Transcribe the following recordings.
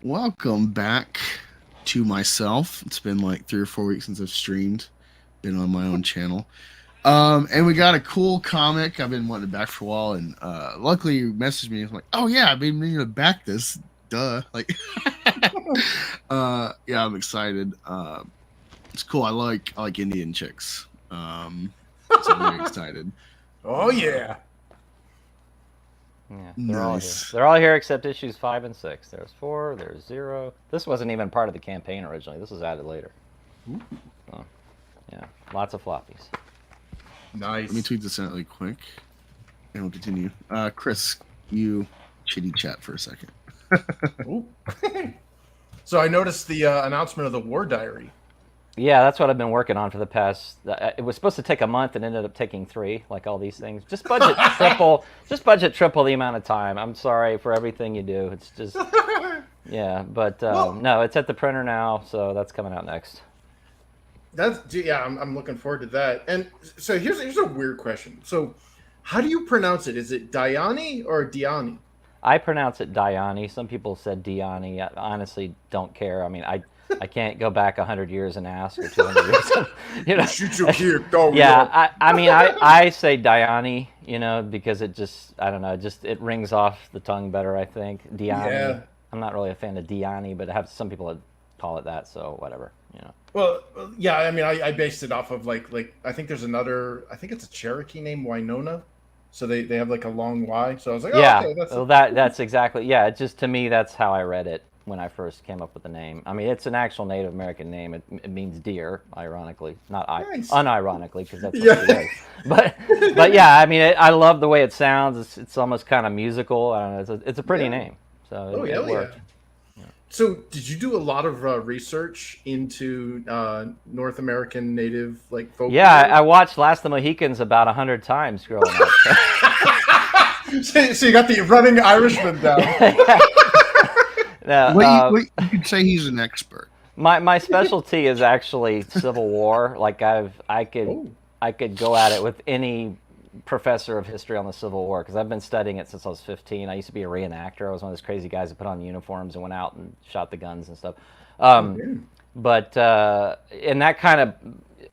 Welcome back to myself. It's been like 3 or 4 weeks since I've streamed, been on my own channel. And we got a cool comic I've been wanting to back for a while, and luckily you messaged me. I'm like, oh yeah, I've been meaning to back this. Duh. Like, yeah, I'm excited. It's cool. I like Indian chicks. So I'm very excited. Oh yeah. Yeah, they're all here. Nice. They're all here except issues 5 and 6. There's 4. There's 0. This wasn't even part of the campaign originally. This was added later. So, yeah, lots of floppies. Nice. Let me tweet this out really quick, and we'll continue. Chris, you chitty chat for a second. Ooh. So I noticed the announcement of the War Diary. Yeah, that's what I've been working on for the past. It was supposed to take a month and ended up taking 3, like all these things. Just budget triple. Just budget triple the amount of time. I'm sorry for everything you do. It's just, yeah. But no, it's at the printer now, so that's coming out next. I'm looking forward to that. And so here's a weird question. So, how do you pronounce it? Is it Diani or Diani? I pronounce it Diani. Some people said Diani. I honestly don't care. I mean, I can't go back 100 years and ask, or 200 years. You know? Shoot your kid, dog. Yeah, I mean, I say Diani, because it just, I don't know, it rings off the tongue better, I think. Diani. Yeah. I'm not really a fan of Diani, but some people that call it that, so whatever, Well, yeah. I mean, I based it off of like I think there's another. I think it's a Cherokee named Winona. So they have like a long Y. So I was like, yeah, okay, well, that's exactly, yeah. It just, to me, that's how I read it when I first came up with the name. I mean, it's an actual Native American name. It means deer, ironically, not Nice. unironically, because that's what Yeah. it is. But yeah, I mean, I love the way it sounds. It's almost kind of musical. I don't know. It's a pretty name. So it worked. Yeah. So did you do a lot of research into North American Native folk? Yeah, I watched Last of the Mohicans about 100 times growing up. So you got the running Irishman down. No, Wait, you could say he's an expert. my specialty is actually Civil War. Like I could go at it with any professor of history on the Civil War, because I've been studying it since I was 15. I used to be a reenactor. I was one of those crazy guys that put on the uniforms and went out and shot the guns and stuff. But and that kind of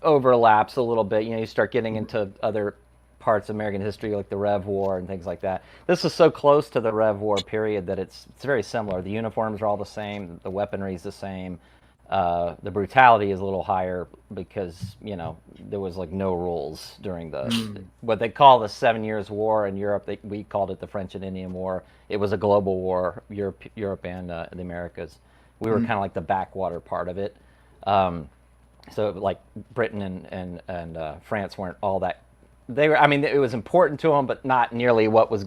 overlaps a little bit. You start getting into other parts of American history, like the Rev War and things like that. This is so close to the Rev War period that it's very similar. The uniforms are all the same. The weaponry is the same. The brutality is a little higher because there was like no rules during the what they call the 7 Years War in Europe. We called it the French and Indian War. It was a global war, Europe and the Americas. We were kind of like the backwater part of it. So like Britain and France weren't all that. They were. I mean, it was important to them, but not nearly what was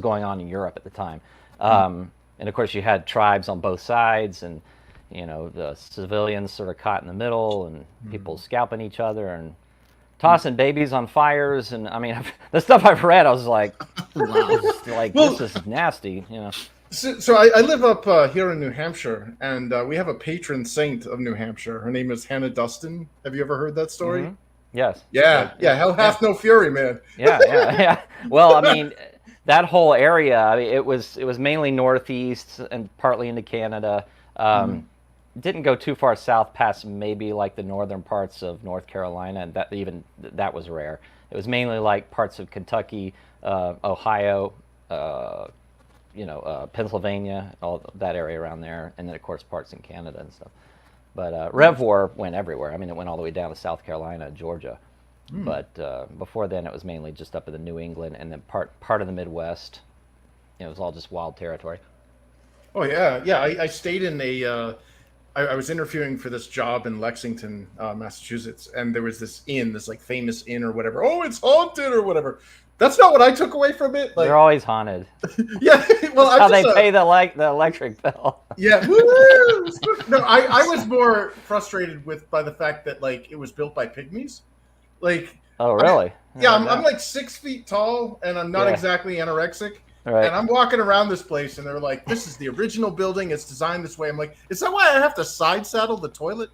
going on in Europe at the time. And of course, you had tribes on both sides, and the civilians sort of caught in the middle, and people scalping each other and tossing babies on fires. And I mean, the stuff I've read, I was like, wow, this is nasty. So I live up here in New Hampshire, and we have a patron saint of New Hampshire. Her name is Hannah Dustin. Have you ever heard that story? Mm-hmm. Yes. Yeah. Hell hath no fury, man. Yeah. Well, I mean, that whole area, I mean, it was mainly northeast and partly into Canada. Didn't go too far south past maybe like the northern parts of North Carolina, and that was rare. It was mainly like parts of Kentucky, Ohio, Pennsylvania, all that area around there, and then of course parts in Canada and stuff. But Rev War went everywhere. I mean, it went all the way down to South Carolina, Georgia. But before then, it was mainly just up in the New England and then part of the Midwest. It was all just wild territory. Oh yeah. I stayed in I was interviewing for this job in Lexington, Massachusetts, and there was this like famous inn or whatever. Oh, it's haunted or whatever. That's not what I took away from it. Like, they're always haunted. Yeah, well, that's how they pay the electric bill. Yeah, woo! No, I was more frustrated by the fact that like it was built by pygmies. Like, oh really? I'm like 6 feet tall, and I'm not exactly anorexic. Right. And I'm walking around this place, and they're like, "This is the original building. It's designed this way." I'm like, "Is that why I have to side saddle the toilet?"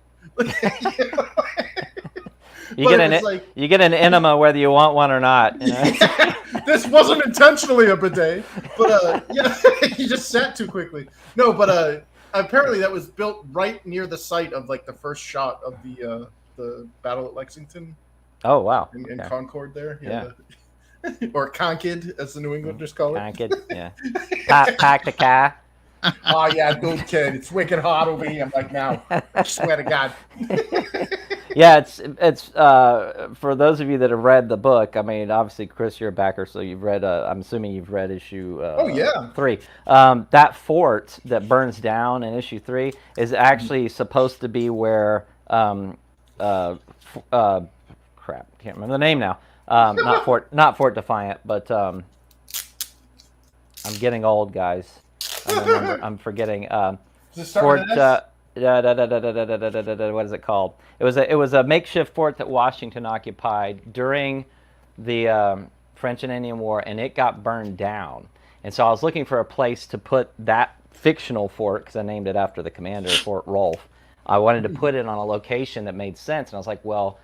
You get an enema whether you want one or not. Yeah, this wasn't intentionally a bidet, but yeah, you just sat too quickly. No, but apparently that was built right near the site of like the first shot of the battle at Lexington. Oh wow. In Okay. Concord there. Yeah. Or Concord, as the New Englanders call it. Concord, yeah. Pack the car. Oh yeah, good kid. It's wicked hot over here. I'm like, now. I swear to God. Yeah, it's for those of you that have read the book. I mean, obviously, Chris, you're a backer, so you've read. I'm assuming you've read issue. Oh yeah. 3. That fort that burns down in issue 3 is actually supposed to be where. Crap, can't remember the name now. Not Fort Defiant, but I'm getting old, guys. I'm forgetting. Fort. What is it called? It was a makeshift fort that Washington occupied during the French and Indian War, and it got burned down. And so I was looking for a place to put that fictional fort, because I named it after the commander, Fort Rolfe. I wanted to put it on a location that made sense, and I was like, well,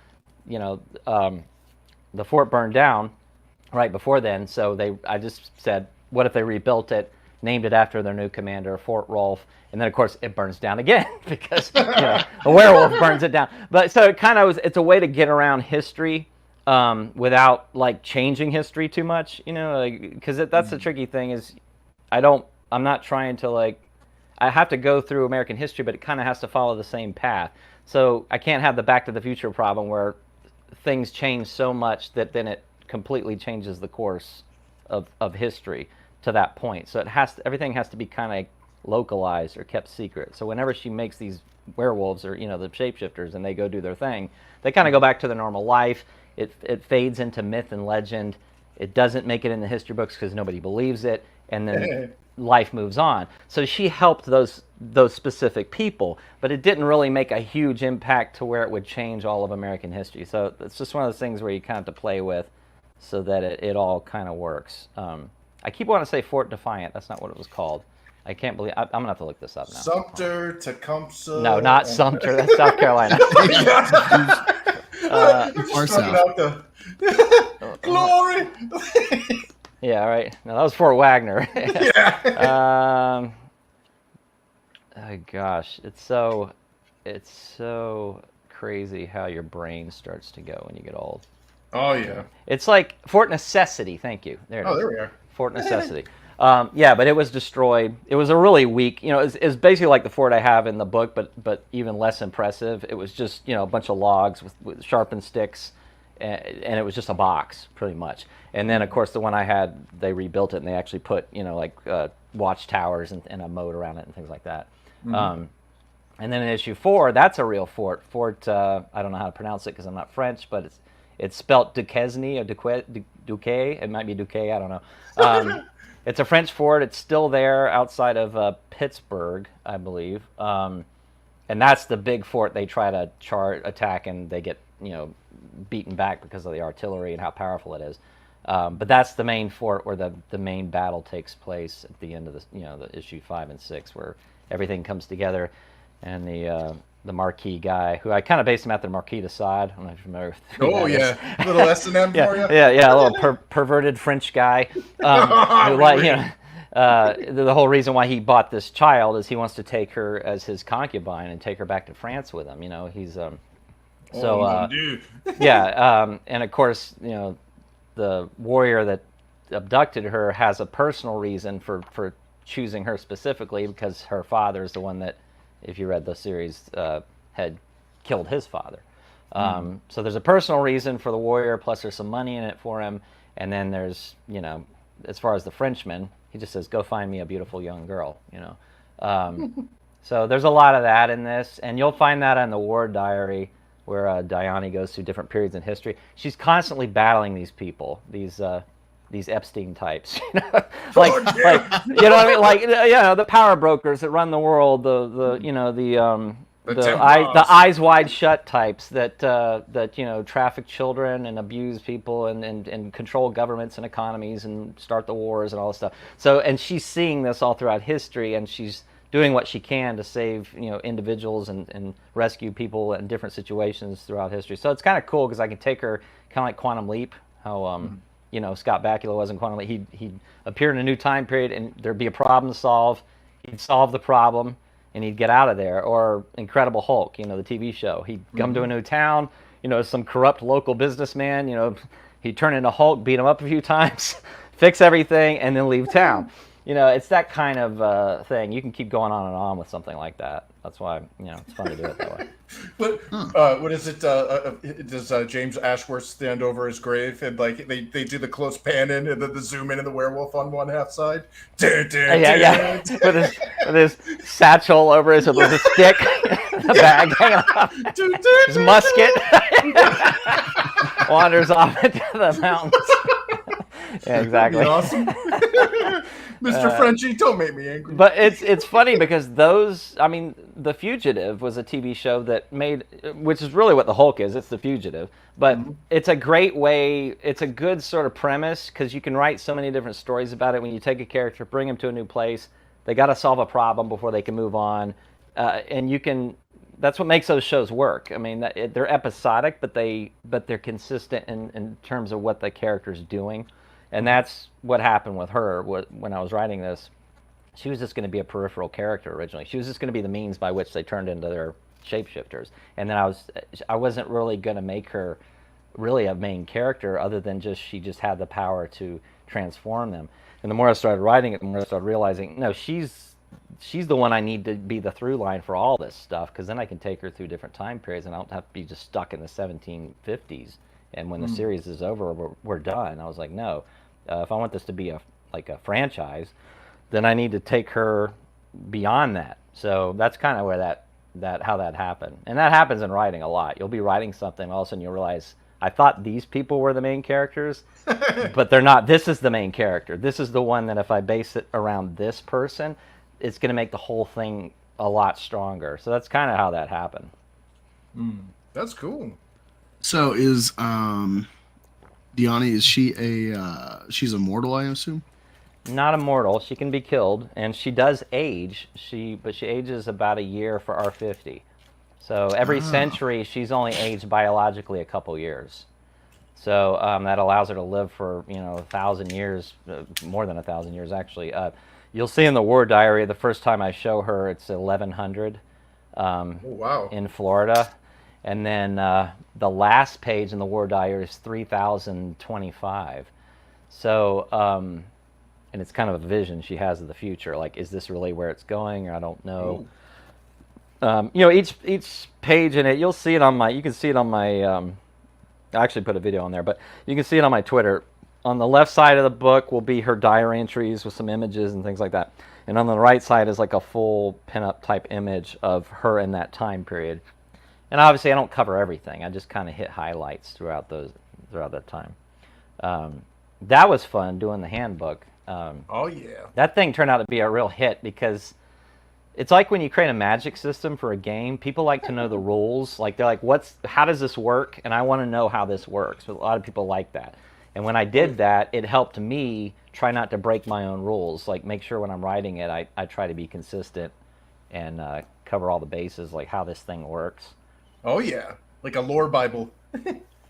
you know, the fort burned down right before then, so I just said, what if they rebuilt it, named it after their new commander, Fort Rolfe, and then of course it burns down again because a werewolf burns it down. But so it kind of it's a way to get around history without like changing history too much, because that's the tricky thing is I'm not trying to like. I have to go through American history, but it kind of has to follow the same path. So I can't have the Back to the Future problem where things change so much that then it completely changes the course of history to that point. So everything has to be kind of localized or kept secret. So whenever she makes these werewolves or the shapeshifters and they go do their thing, they kind of go back to their normal life. It fades into myth and legend. It doesn't make it in the history books because nobody believes it, and then life moves on. So she helped those specific people, but it didn't really make a huge impact to where it would change all of American history. So it's just one of those things where you kind of have to play with so that it all kind of works. I keep wanting to say Fort Defiant. That's not what it was called. I can't believe I'm gonna have to look this up now. Sumter, Tecumseh. No, not Sumter. That's South Carolina. Or south. Glory. Yeah, right. No, that was Fort Wagner. Yeah. Oh gosh, it's so crazy how your brain starts to go when you get old. Oh yeah. It's like Fort Necessity. Thank you. There we are. Fort Necessity. Yeah, but it was destroyed. It was a really weak. It's basically like the fort I have in the book, but even less impressive. It was just a bunch of logs with sharpened sticks, and it was just a box pretty much. And then of course the one I had, they rebuilt it and they actually put watchtowers and a moat around it and things like that. Mm-hmm. And then in issue 4, that's a real fort. I don't know how to pronounce it because I'm not French, but it's spelt Duquesne or Duquet. It might be Duquet. I don't know. It's a French fort. It's still there outside of Pittsburgh, I believe. And that's the big fort they try to attack, and they get beaten back because of the artillery and how powerful it is. But that's the main fort where the main battle takes place at the end of the issue 5 and 6, where everything comes together, and the Marquis guy, who I kind of based him after the Marquis de Sade. I don't know if you're familiar with who that is. A little S&M for you. Yeah, a little perverted French guy. The whole reason why he bought this child is he wants to take her as his concubine and take her back to France with him. He's and of course the warrior that abducted her has a personal reason for choosing her specifically, because her father is the one that, if you read the series, had killed his father. So there's a personal reason for the warrior, plus there's some money in it for him. And then there's, as far as the Frenchman, he just says, go find me a beautiful young girl, So there's a lot of that in this. And you'll find that in the War Diary, where Diane goes through different periods in history. She's constantly battling these people, these Epstein types, like you know what I mean, like the power brokers that run the world, the eyes wide shut types that traffic children and abuse people and control governments and economies and start the wars and all this stuff. So, and she's seeing this all throughout history, and she's doing what she can to save individuals and rescue people in different situations throughout history. So it's kind of cool because I can take her kind of like Quantum Leap, how Scott Bakula was in Quantum Leap. He'd appear in a new time period and there'd be a problem to solve. He'd solve the problem, and he'd get out of there. Or Incredible Hulk, the TV show. He'd come to a new town, some corrupt local businessman, he'd turn into Hulk, beat him up a few times, fix everything, and then leave town. It's that kind of thing. You can keep going on and on with something like that. That's why, it's fun to do it that way. What is it? Does James Ashworth stand over his grave and like they do the close pan in and then the zoom in and the werewolf on one half side? Yeah. with his satchel over his with a stick, the bag hanging off, his musket wanders off into the mountains. Yeah, exactly. Awesome. Mr. Frenchie, don't make me angry. But it's funny because The Fugitive was a TV show that made, which is really what the Hulk is. It's The Fugitive. But it's a great way, it's a good sort of premise because you can write so many different stories about it. When you take a character, bring them to a new place, they got to solve a problem before they can move on. That's what makes those shows work. They're episodic, but they're consistent in terms of what the character's doing. And that's what happened with her when I was writing this. She was just going to be a peripheral character originally. She was just going to be the means by which they turned into their shapeshifters. And then I wasn't really going to make her really a main character other than she just had the power to transform them. And the more I started writing it, the more I started realizing, no, she's the one I need to be the through line for all this stuff, because then I can take her through different time periods and I don't have to be just stuck in the 1750s. And when the series is over, we're done. I was like, no. If I want this to be a franchise, then I need to take her beyond that. So that's kind of where how that happened. And that happens in writing a lot. You'll be writing something, all of a sudden you'll realize, I thought these people were the main characters, but they're not. This is the main character. This is the one that if I base it around this person, it's going to make the whole thing a lot stronger. So that's kind of how that happened. That's cool. So is Diani, is she she's immortal, I assume? Not immortal. She can be killed, and she does age. But she ages about a year for R50. So every century, she's only aged biologically a couple years. So that allows her to live for 1,000 years, more than 1,000 years actually. You'll see in the War Diary the first time I show her, it's 1100 in Florida. And then the last page in the War Diary is 3025. So, and it's kind of a vision she has of the future. Like, is this really where it's going? Or I don't know. Each page in it, you'll see it on my. You can see it on my. I actually put a video on there, but you can see it on my Twitter. On the left side of the book will be her diary entries with some images and things like that. And on the right side is like a full pinup type image of her in that time period. And obviously, I don't cover everything. I just kind of hit highlights throughout that time. That was fun doing the handbook. Oh yeah. That thing turned out to be a real hit because it's like when you create a magic system for a game. People like to know the rules. Like they're like, how does this work? And I want to know how this works. But a lot of people like that. And when I did that, it helped me try not to break my own rules. Like make sure when I'm writing it, I try to be consistent and cover all the bases, like how this thing works. Oh yeah, like a lore Bible.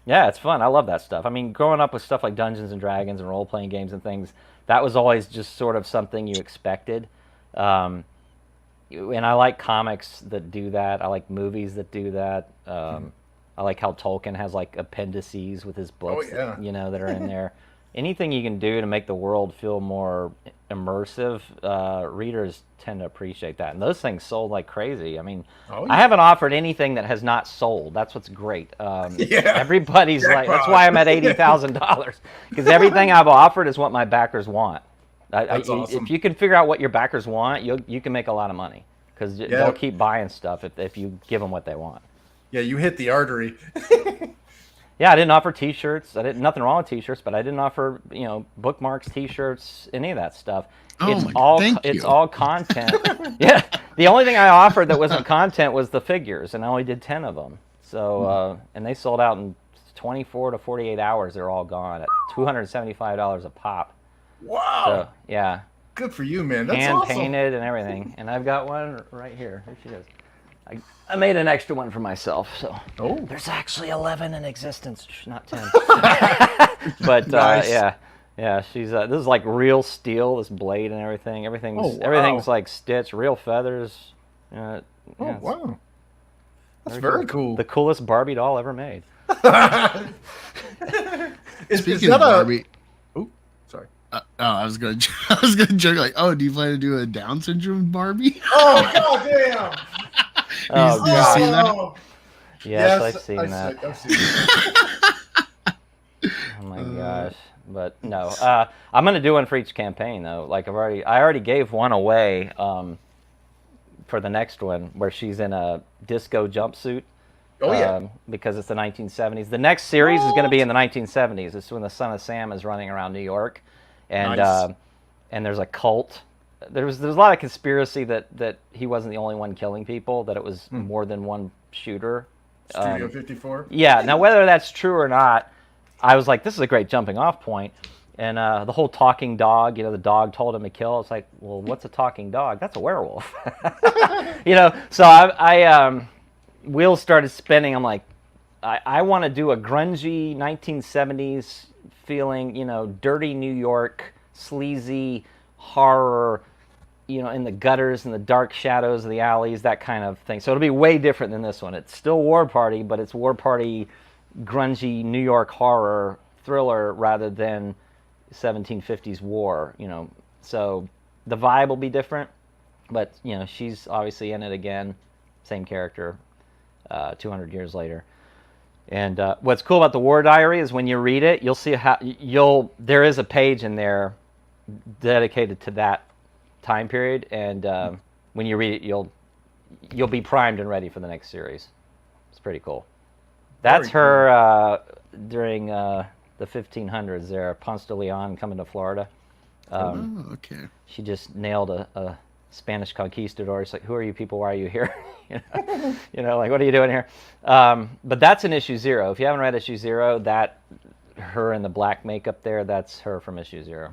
Yeah, it's fun. I love that stuff. Growing up with stuff like Dungeons and Dragons and role-playing games and things, that was always just sort of something you expected. And I like comics that do that. I like movies that do that. I like how Tolkien has like appendices with his books, that are in there. Anything you can do to make the world feel more immersive, readers tend to appreciate that. And those things sold like crazy. I haven't offered anything that has not sold. That's what's great. Everybody's like, that's why I'm at $80,000, because everything I've offered is what my backers want. Awesome. If you can figure out what your backers want, you can make a lot of money, because they'll keep buying stuff if you give them what they want. Yeah, you hit the artery. Yeah, I didn't offer T-shirts. Nothing wrong with T-shirts, but I didn't offer bookmarks, T-shirts, any of that stuff. It's all content. Yeah, the only thing I offered that wasn't content was the figures, and I only did 10 of them. So and they sold out in 24 to 48 hours. They're all gone at $275 a pop. Wow. So yeah. Good for you, man. That's hand awesome. painted and everything. And I've got one right here. Here she is. I made an extra one for myself, so there's actually 11 in existence, not 10. But nice. Yeah. She's this is like real steel, this blade and everything. Everything's like stitched, real feathers. Yeah, Oh it's wow, that's very cool. The coolest Barbie doll ever made. Speaking of Barbie, Oh, sorry. I was gonna I was gonna joke like, oh, do you plan to do a Down syndrome Barbie? Oh god damn! Oh Did you god. see that? Oh, Yes, I've seen that. I've seen that. Oh my gosh. But no, I'm gonna do one for each campaign though. Like I already gave one away for the next one where she's in a disco jumpsuit. Oh yeah. Because it's the 1970s. The next series is going to be in the 1970s. It's when the son of Sam is running around New York, and Nice. And there's a cult. There's a lot of conspiracy that he wasn't the only one killing people. That it was more than one shooter. Studio 54. Yeah. Now whether that's true or not, I was like, this is a great jumping off point. And the whole talking dog, the dog told him to kill. It's like, well, what's a talking dog? That's a werewolf. So I wheels started spinning. I'm like, I want to do a grungy 1970s feeling, dirty New York, sleazy horror, in the gutters and the dark shadows of the alleys, that kind of thing. So it'll be way different than this one. It's still War Party, but it's War Party grungy New York horror thriller rather than 1750s war, So the vibe will be different, but she's obviously in it again, same character, 200 years later. And what's cool about the War Diary is when you read it, you'll see how there is a page in there dedicated to that time period, and when you read it, you'll be primed and ready for the next series. It's pretty cool. That's her during the 1500s there, Ponce de Leon coming to Florida. Okay. She just nailed a Spanish conquistador. It's like, who are you people? Why are you here? Like, what are you doing here? But that's in issue 0. If you haven't read issue 0, that her in the black makeup there, that's her from issue 0.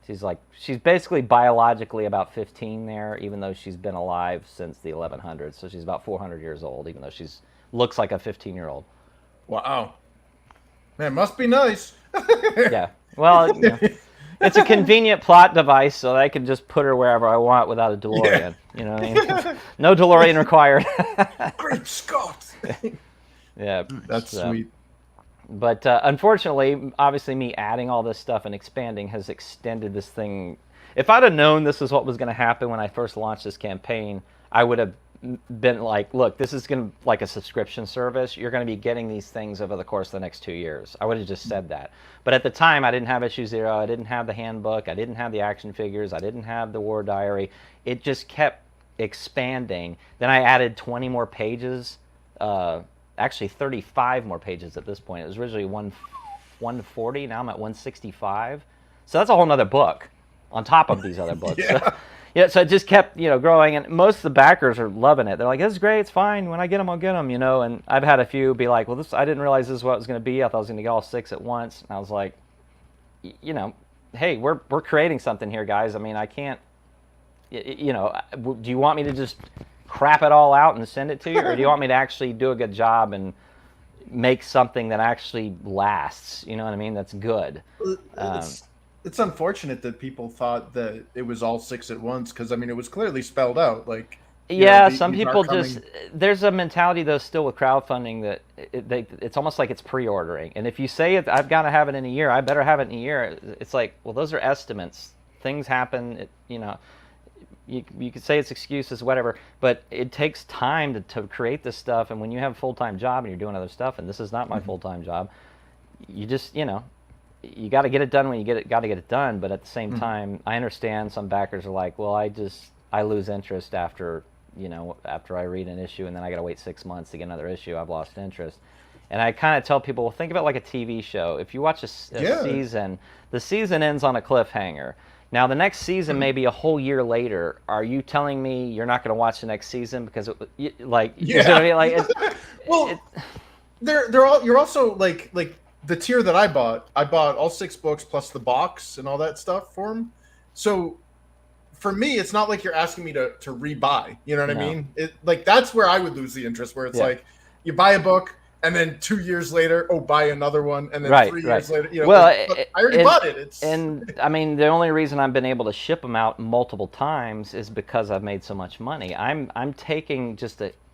She's basically biologically about 15 there, even though she's been alive since the 1100s. So she's about 400 years old, even though looks like a 15-year-old. Wow. Man, must be nice. Yeah. Well, it's a convenient plot device, so I can just put her wherever I want without a DeLorean. Yeah. You know what I mean? No DeLorean required. Great Scott! Yeah. That's sweet. But unfortunately, obviously me adding all this stuff and expanding has extended this thing. If I'd have known this is what was going to happen when I first launched this campaign, I would have been like, look, this is going to like a subscription service. You're going to be getting these things over the course of the next 2 years. I would have just said that. But at the time, I didn't have issue 0. I didn't have the handbook. I didn't have the action figures. I didn't have the War Diary. It just kept expanding. Then I added 20 more pages. Actually 35 more pages at this point. It was originally 140. Now I'm at 165. So that's a whole nother book on top of these other books. Yeah. So it just kept, growing, and most of the backers are loving it. They're like, this is great, it's fine. When I get them, I'll get them, And I've had a few be like, well, I didn't realize this is what it was going to be. I thought I was going to get all 6 at once. And I was like, hey, we're creating something here, guys. I mean, I can't, do you want me to just crap it all out and send it to you, or do you want me to actually do a good job and make something that actually lasts? You know what I mean? That's good. It's unfortunate that people thought that it was all 6 at once, because I mean it was clearly spelled out. Like, some people there's a mentality though still with crowdfunding that it's almost like it's pre-ordering, and if you say I've got to have it in a year, I better have it in a year. It's like, well, those are estimates. Things happen. You could say it's excuses, whatever, but it takes time to create this stuff. And when you have a full-time job and you're doing other stuff, and this is not my full-time job, you just, you got to get it done when you got to get it done. But at the same time, I understand some backers are like, well, I lose interest after I read an issue, and then I got to wait 6 months to get another issue. I've lost interest. And I kind of tell people, well, think of it like a TV show. If you watch a season, the season ends on a cliffhanger. Now, the next season may be a whole year later. Are you telling me you're not going to watch the next season because, you know what I mean? Like, well, you're also like the tier that I bought all 6 books plus the box and all that stuff for them. So for me, it's not like you're asking me to rebuy. You know what I mean? Like, that's where I would lose the interest. Where it's like you buy a book and then 2 years later, buy another one, and then Right, 3 right. years later, Well, like, I already bought it. It's and I mean, the only reason I've been able to ship them out multiple times is because I've made so much money. I'm taking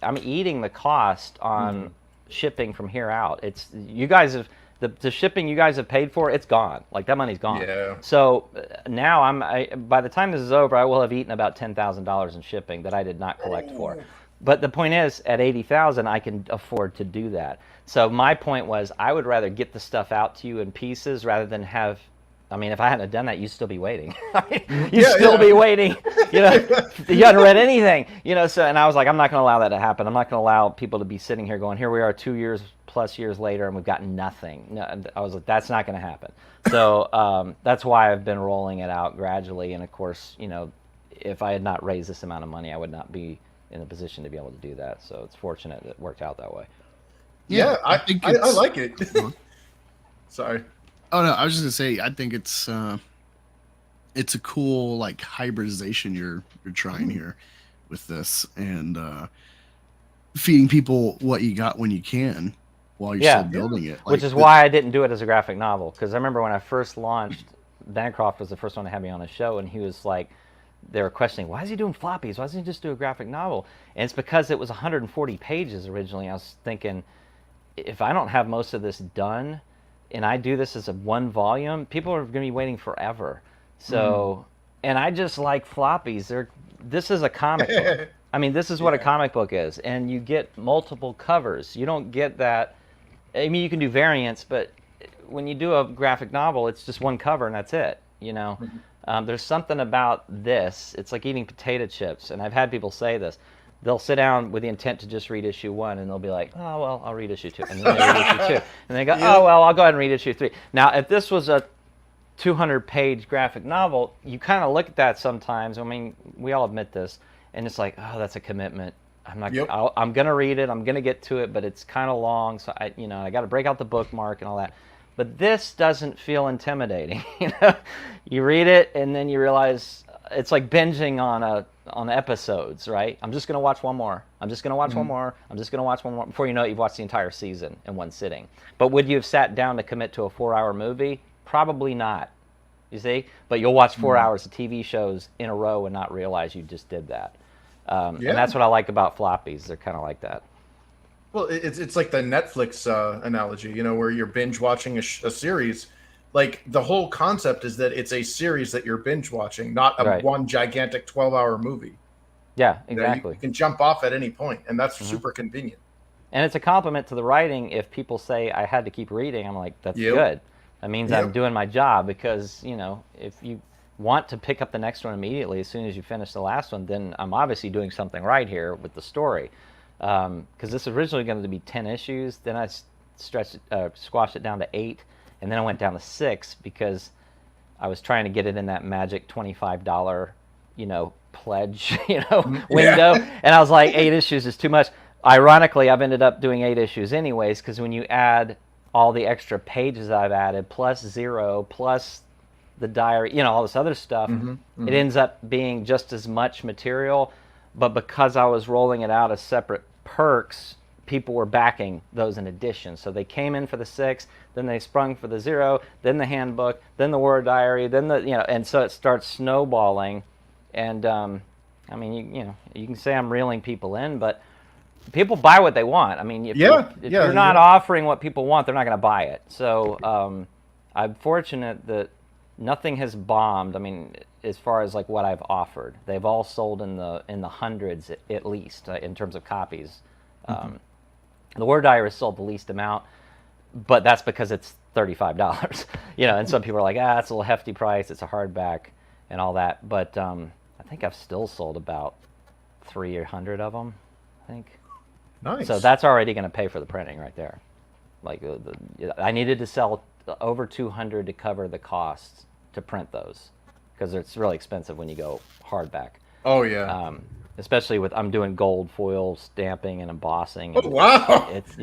I'm eating the cost on shipping from here out. It's you guys have the shipping you guys have paid for. It's gone. Like that money's gone. Yeah. So now by the time this is over, I will have eaten about $10,000 in shipping that I did not collect for. But the point is, at 80,000, I can afford to do that. So my point was, I would rather get the stuff out to you in pieces rather than have. I mean, if I hadn't done that, you'd still be waiting. You'd still be waiting. You hadn't read anything. So, and I was like, I'm not going to allow that to happen. I'm not going to allow people to be sitting here going, here we are 2+ years later, and we've got nothing. No, I was like, that's not going to happen. So that's why I've been rolling it out gradually. And of course, if I had not raised this amount of money, I would not be in a position to be able to do that. So it's fortunate that it worked out that way. Yeah, I think I like it. Sorry. Oh no, I was just gonna say I think it's a cool like hybridization you're trying here with this, and feeding people what you got when you can while you're still building it. Which is why I didn't do it as a graphic novel, because I remember when I first launched, Bancroft was the first one to have me on his show, and he was like, they were questioning, why is he doing floppies? Why doesn't he just do a graphic novel? And it's because it was 140 pages originally. I was thinking, if I don't have most of this done, and I do this as a one volume, people are going to be waiting forever. So, and I just like floppies. This is a comic book. I mean, this is what a comic book is, and you get multiple covers. You don't get that. I mean, you can do variants, but when you do a graphic novel, it's just one cover and that's it. There's something about this. It's like eating potato chips, and I've had people say this. They'll sit down with the intent to just read issue 1, and they'll be like, oh, well, I'll read issue 2. And then they read issue 2. And they go, oh, well, I'll go ahead and read issue 3. Now, if this was a 200-page graphic novel, you kind of look at that sometimes. I mean, we all admit this. And it's like, oh, that's a commitment. I'm not. I'm gonna read it. I'm gonna get to it, but it's kind of long, so I got to break out the bookmark and all that. But this doesn't feel intimidating. You read it and then you realize it's like binging on episodes, right? I'm just gonna watch one more. I'm just gonna watch one more. I'm just gonna watch one more. Before you know it, you've watched the entire season in one sitting. But would you have sat down to commit to a 4-hour movie? Probably not. You see? But you'll watch 4 hours of TV shows in a row and not realize you just did that. And that's what I like about floppies. They're kind of like that. Well, it's like the Netflix analogy, where you're binge watching a series. Like the whole concept is that it's a series that you're binge watching, not one gigantic 12-hour movie. Yeah, exactly. You can jump off at any point, and that's super convenient. And it's a compliment to the writing. If people say I had to keep reading, I'm like, that's good. That means I'm doing my job, because if you want to pick up the next one immediately as soon as you finish the last one, then I'm obviously doing something right here with the story. Because this was originally going to be 10 issues, then I squashed it down to 8, and then I went down to 6 because I was trying to get it in that magic $25 pledge window, and I was like, 8 issues is too much. Ironically, I've ended up doing 8 issues anyways, because when you add all the extra pages I've added plus 0 plus the diary, all this other stuff, it ends up being just as much material. But because I was rolling it out as separate perks, people were backing those in addition. So they came in for the 6, then they sprung for the 0, then the handbook, then the word diary, then the and so it starts snowballing. And I mean, you can say I'm reeling people in, but people buy what they want. I mean, if you're not offering what people want, they're not going to buy it. So I'm fortunate that nothing has bombed. I mean, as far as like what I've offered, they've all sold in the hundreds at least in terms of copies. The Word Diary has sold the least amount, but that's because it's $35. And some people are like, it's a little hefty price. It's a hardback and all that. But I think I've still sold about 300 of them. I think. Nice. So that's already going to pay for the printing right there. Like I needed to sell over 200 to cover the costs to print those, because it's really expensive when you go hardback. Oh yeah. Especially with I'm doing gold foil stamping and embossing. Oh wow. It's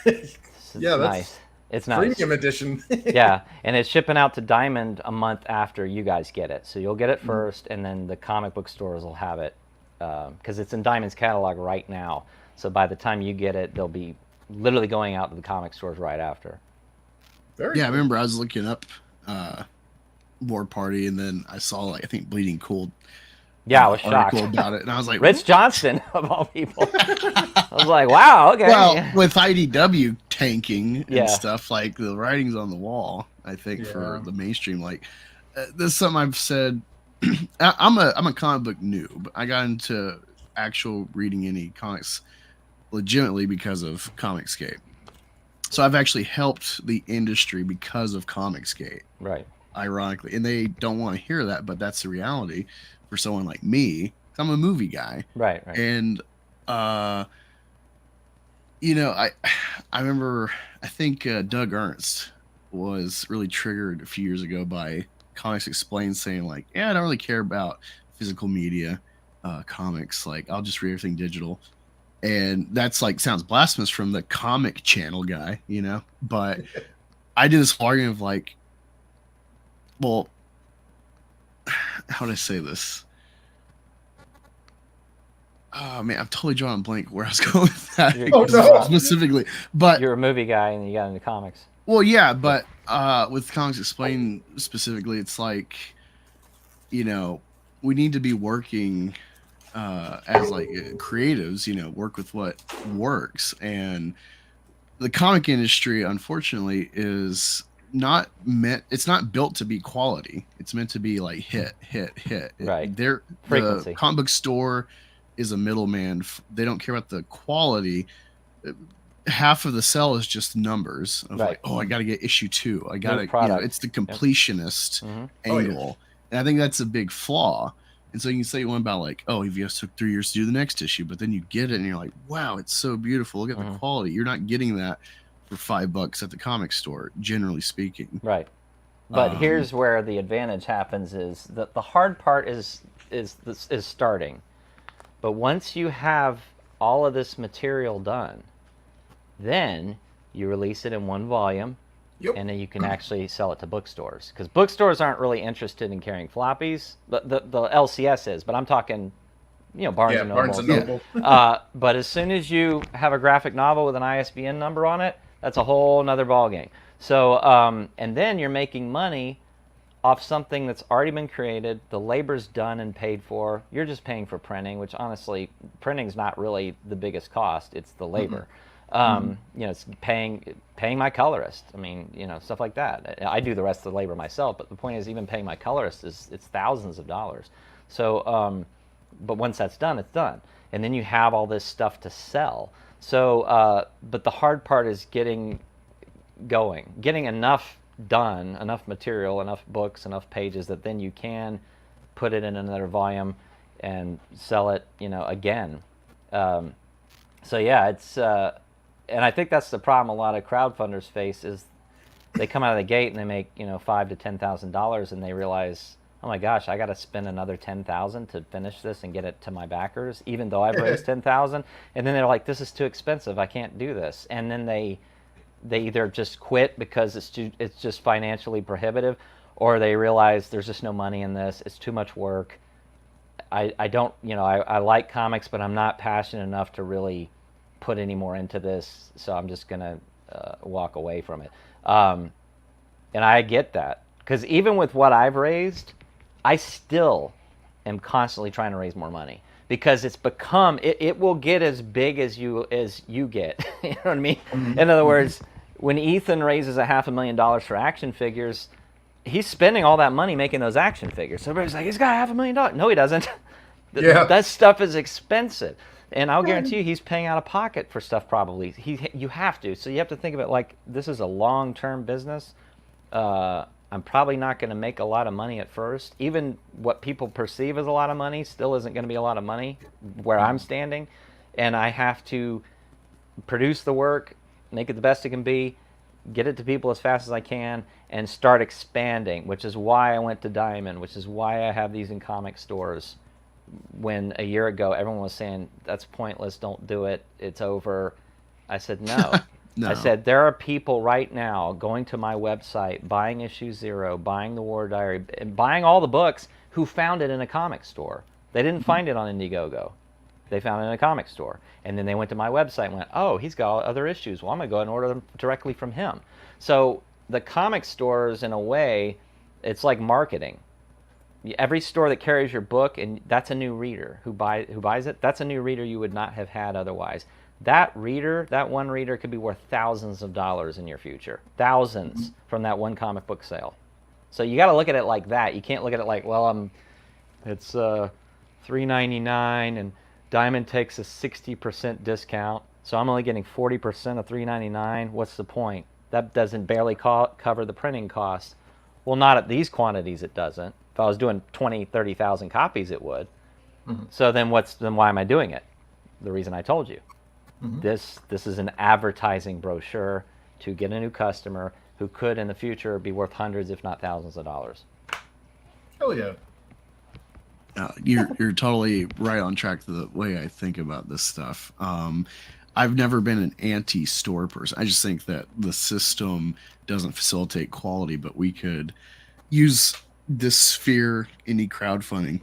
it's that's nice. It's nice. Premium edition. Yeah, and it's shipping out to Diamond a month after you guys get it. So you'll get it first, and then the comic book stores will have it, because it's in Diamond's catalog right now. So by the time you get it, they'll be literally going out to the comic stores right after. Very Yeah, I cool. remember I was looking up War Party, and then I saw like I think Bleeding Cool Yeah, I was shocked. article about it, and I was like, Rich Johnston of all people. I was like, wow, okay. well, Yeah. with IDW tanking Yeah. and stuff, like the writing's on the wall. I think for the mainstream, like this is something I've said. I'm a comic book noob. I got into actual reading any comics legitimately because of Comicsgate. So I've actually helped the industry because of Comicsgate, Right. ironically. And they don't want to hear that, but that's the reality for someone like me. I'm a movie guy. Right. Right. And you know, I remember I think Doug Ernst was really triggered a few years ago by Comics Explained saying like, yeah, I don't really care about physical media, comics. Like I'll just read everything digital. And that's like sounds blasphemous from the comic channel guy, you know. But I did this whole argument of like, well, how do I say this? Oh man, I'm totally drawing a blank where I was going with that Oh, no. specifically. But You're a movie guy and you got into comics. well, yeah, but with Comics Explained specifically, it's like, you know, we need to be working as like creatives, you know, work with what works. And the comic industry, unfortunately, is not meant. It's not built to be quality. It's meant to be like hit. Right. The Frequency. comic book store is a middleman. They don't care about the quality. Half of the sell is just numbers of Right. like, oh, I got to get issue 2. I got to, product. it's the completionist Mhm. angle. And I think that's a big flaw. And so you can say one about like, oh, EVS took 3 years to do the next issue, but then you get it and you're like, wow, it's so beautiful. Look at the quality. You're not getting that for $5 at the comic store, generally speaking. Right. But here's where the advantage happens: is that the hard part is starting. But once you have all of this material done, then you release it in one volume, and then you can actually sell it to bookstores. Because bookstores aren't really interested in carrying floppies. The LCS is, but I'm talking, you know, Barnes and Noble. Barnes and Noble. But as soon as you have a graphic novel with an ISBN number on it, that's a whole nother ballgame. So, and then you're making money off something that's already been created, the labor's done and paid for. You're just paying for printing, which honestly, printing's not really the biggest cost. It's the labor. You know, it's paying my colorist. I mean, you know, stuff like that. I do the rest of the labor myself, but the point is, even paying my colorist it's thousands of dollars. So, but once that's done, it's done, and then you have all this stuff to sell. So, but the hard part is getting enough done, enough material, enough books, enough pages that then you can put it in another volume and sell it, you know, again. So yeah, it's and I think that's the problem a lot of crowdfunders face is they come out of the gate and they make, you know, $5,000 to $10,000 and they realize, oh my gosh, I got to spend another $10,000 to finish this and get it to my backers, even though I've raised $10,000. And then they're like, this is too expensive, I can't do this. And then they either just quit because it's just financially prohibitive, or they realize there's just no money in this, it's too much work. I don't, you know, I like comics, but I'm not passionate enough to really put any more into this, so I'm just gonna walk away from it. And I get that, because even with what I've raised, I still am constantly trying to raise more money, because it's become, it will get as big as you get. You know what I mean? In other words, when Ethan raises $500,000 for action figures, he's spending all that money making those action figures. So everybody's like, he's got $500,000. No, he doesn't. Yeah. That stuff is expensive. And I'll guarantee you he's paying out of pocket for stuff probably. You have to. So you have to think of it like this is a long-term business. I'm probably not going to make a lot of money at first. Even what people perceive as a lot of money still isn't going to be a lot of money where I'm standing. And I have to produce the work, make it the best it can be, get it to people as fast as I can, and start expanding, which is why I went to Diamond, which is why I have these in comic stores. When a year ago everyone was saying, that's pointless, don't do it, it's over. I said, no. No. I said, there are people right now going to my website, buying issue 0, buying the War Diary, and buying all the books who found it in a comic store. They didn't find it on Indiegogo. they found it in a comic store. And then they went to my website and went, oh, he's got other issues. Well, I'm going to go ahead and order them directly from him. So the comic stores, in a way, it's like marketing. Every store that carries your book, and that's a new reader who buys it, that's a new reader you would not have had otherwise. That reader, that one reader, could be worth thousands of dollars in your future. Thousands from that one comic book sale. So you got to look at it like that. You can't look at it like, well, it's $3.99 and Diamond takes a 60% discount, so I'm only getting 40% of $3.99. What's the point? That doesn't barely cover the printing costs. Well, not at these quantities it doesn't. If I was doing 20, 30,000 copies, it would. So then why am I doing it? The reason I told you. This is an advertising brochure to get a new customer who could in the future be worth hundreds, if not thousands of dollars. Hell yeah. You're totally right on track to the way I think about this stuff. I've never been an anti-store person. I just think that the system doesn't facilitate quality, but we could use this sphere indie crowdfunding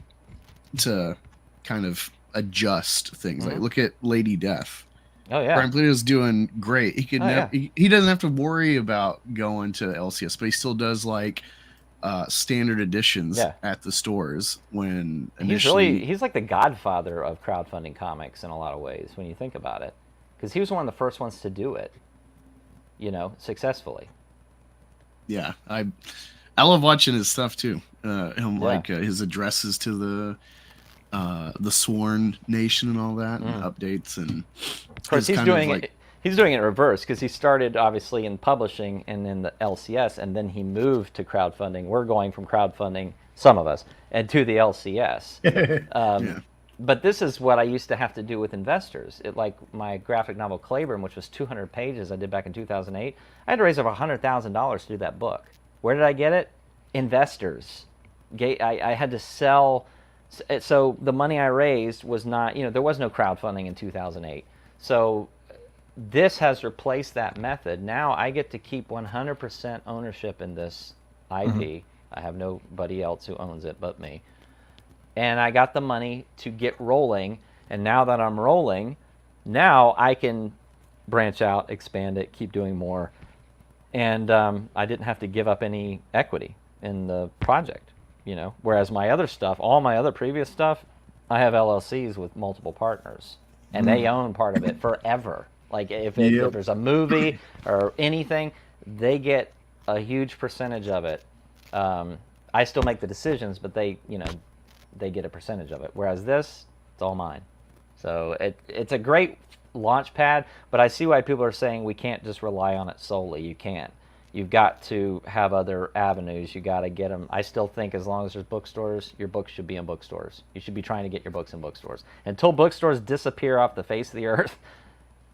to kind of adjust things. Like look at Lady Death. Oh yeah, Brian Pluto's doing great. He could he doesn't have to worry about going to LCS, but he still does like standard editions at the stores when initially he's like the godfather of crowdfunding comics in a lot of ways when you think about it, because he was one of the first ones to do it, successfully. Yeah, I love watching his stuff too. Like his addresses to the Sworn Nation and all that, and updates, and of course he's doing it. He's doing it in reverse, because he started obviously in publishing and in the LCS, and then he moved to crowdfunding. We're going from crowdfunding, some of us, and to the LCS. But this is what I used to have to do with investors. Like my graphic novel Claiborne, which was 200 pages I did back in 2008, I had to raise over $100,000 to do that book. Where did I get it? Investors. I had to sell. So the money I raised was not, there was no crowdfunding in 2008. So this has replaced that method. Now I get to keep 100% ownership in this IP. I have nobody else who owns it but me. And I got the money to get rolling. And now that I'm rolling, now I can branch out, expand it, keep doing more. And I didn't have to give up any equity in the project, Whereas my other stuff, all my other previous stuff, I have LLCs with multiple partners. And they own part of it forever. Like if there's a movie or anything, they get a huge percentage of it. I still make the decisions, but they get a percentage of it. Whereas this, it's all mine. So it's a great launch pad, but I see why people are saying we can't just rely on it solely. You can't. You've got to have other avenues. You got to get them. I still think as long as there's bookstores, your books should be in bookstores. You should be trying to get your books in bookstores. Until bookstores disappear off the face of the earth,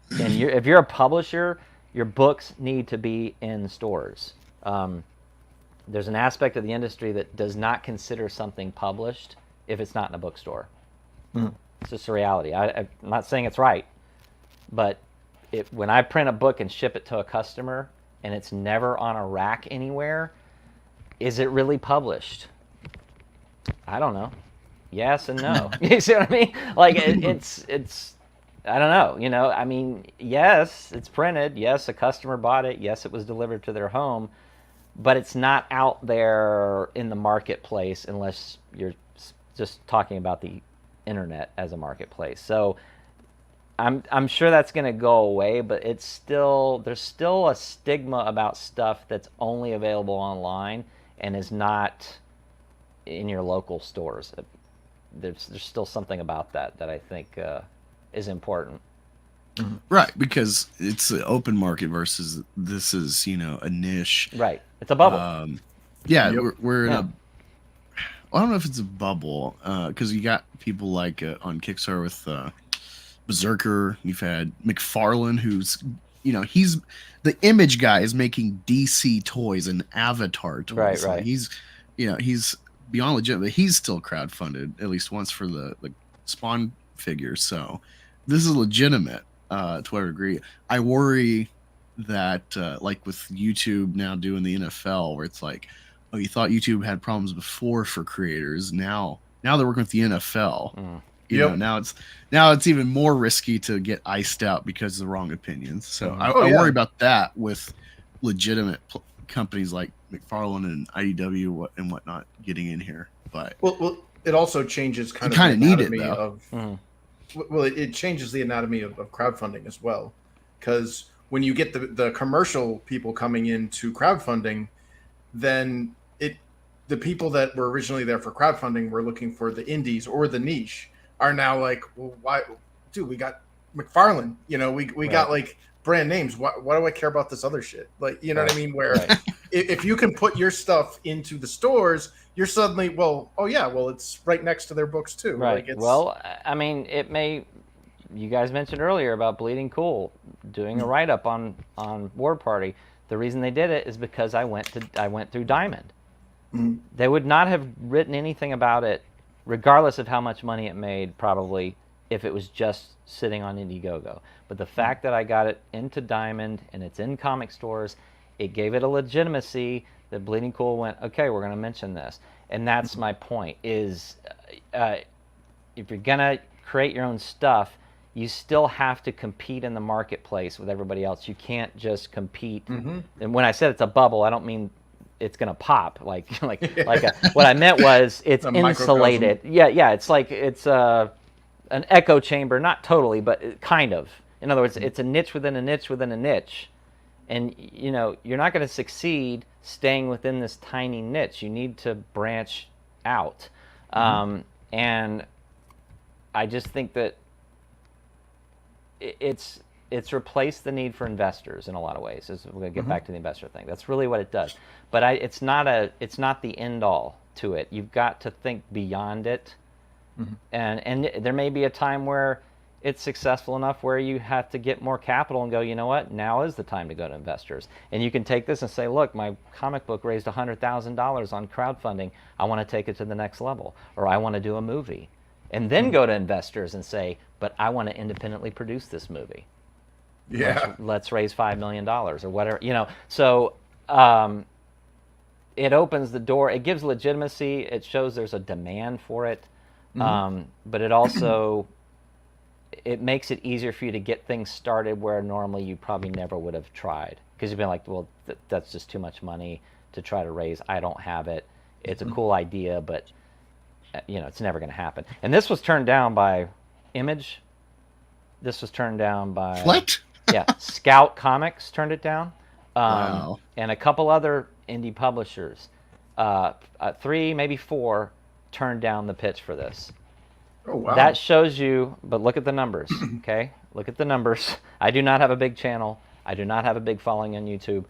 and if you're a publisher, your books need to be in stores. There's an aspect of the industry that does not consider something published if it's not in a bookstore. It's just a reality. I'm not saying it's right, but when I print a book and ship it to a customer and it's never on a rack anywhere, is it really published? I don't know. Yes and no. You see what I mean? Like it's I don't know. I mean, yes, it's printed. Yes, a customer bought it. Yes, it was delivered to their home, but it's not out there in the marketplace unless you're just talking about the internet as a marketplace. So I'm sure that's going to go away, but there's still a stigma about stuff that's only available online and is not in your local stores. There's still something about that I think is important. Right, because it's an open market versus this is a niche. Right, it's a bubble. We're in a. I don't know if it's a bubble because you got people like on Kickstarter with Berserker. You've had McFarlane, who's he's the image guy is making DC toys and Avatar toys. Right. He's he's beyond legit, but he's still crowdfunded at least once for the Spawn figures. So this is legitimate to whatever degree. I worry that like with YouTube now doing the NFL, where it's like, oh, you thought YouTube had problems before for creators. Now they're working with the NFL. You know, now it's even more risky to get iced out because of the wrong opinions. So I worry about that with legitimate companies like McFarlane and IDW and whatnot getting in here. But well, it also changes kind of the anatomy of. Well, it changes the anatomy of crowdfunding as well, because when you get the commercial people coming into crowdfunding, then the people that were originally there for crowdfunding were looking for the indies or the niche are now like, well, why, dude, we got McFarlane, you know, we got like brand names. Why do I care about this other shit? Like, you know what I mean? Where if you can put your stuff into the stores, you're suddenly, it's right next to their books too. Right. Like well, I mean, you guys mentioned earlier about Bleeding Cool doing a write-up on War Party. The reason they did it is because I went through Diamond. They would not have written anything about it, regardless of how much money it made, probably, if it was just sitting on Indiegogo. But the fact that I got it into Diamond and it's in comic stores, it gave it a legitimacy that Bleeding Cool went, okay, we're going to mention this. And that's my point, is if you're going to create your own stuff, you still have to compete in the marketplace with everybody else. You can't just compete. And when I said it's a bubble, I don't mean it's going to pop. What I meant was it's insulated. Yeah, it's like it's an echo chamber, not totally, but kind of. In other words, it's a niche within a niche within a niche. And, you know, you're not going to succeed staying within this tiny niche. You need to branch out. And I just think that it's replaced the need for investors in a lot of ways. We're going to get back to the investor thing. That's really what it does. But it's not the end all to it. You've got to think beyond it. And there may be a time where it's successful enough where you have to get more capital and go, you know what, now is the time to go to investors. And you can take this and say, look, my comic book raised $100,000 on crowdfunding. I want to take it to the next level. Or I want to do a movie. And then go to investors and say, but I want to independently produce this movie. Yeah. Let's raise $5 million or whatever, you know. So it opens the door. It gives legitimacy. It shows there's a demand for it. But it also it makes it easier for you to get things started where normally you probably never would have tried, because you've been like, well, that's just too much money to try to raise. I don't have it. It's a cool idea, but you know, it's never going to happen. And this was turned down by Image. This was turned down by what? Yeah, Scout Comics turned it down. Wow. And a couple other indie publishers, 3, maybe 4, turned down the pitch for this. Oh, wow. That shows you, but look at the numbers, okay? Look at the numbers. I do not have a big channel. I do not have a big following on YouTube.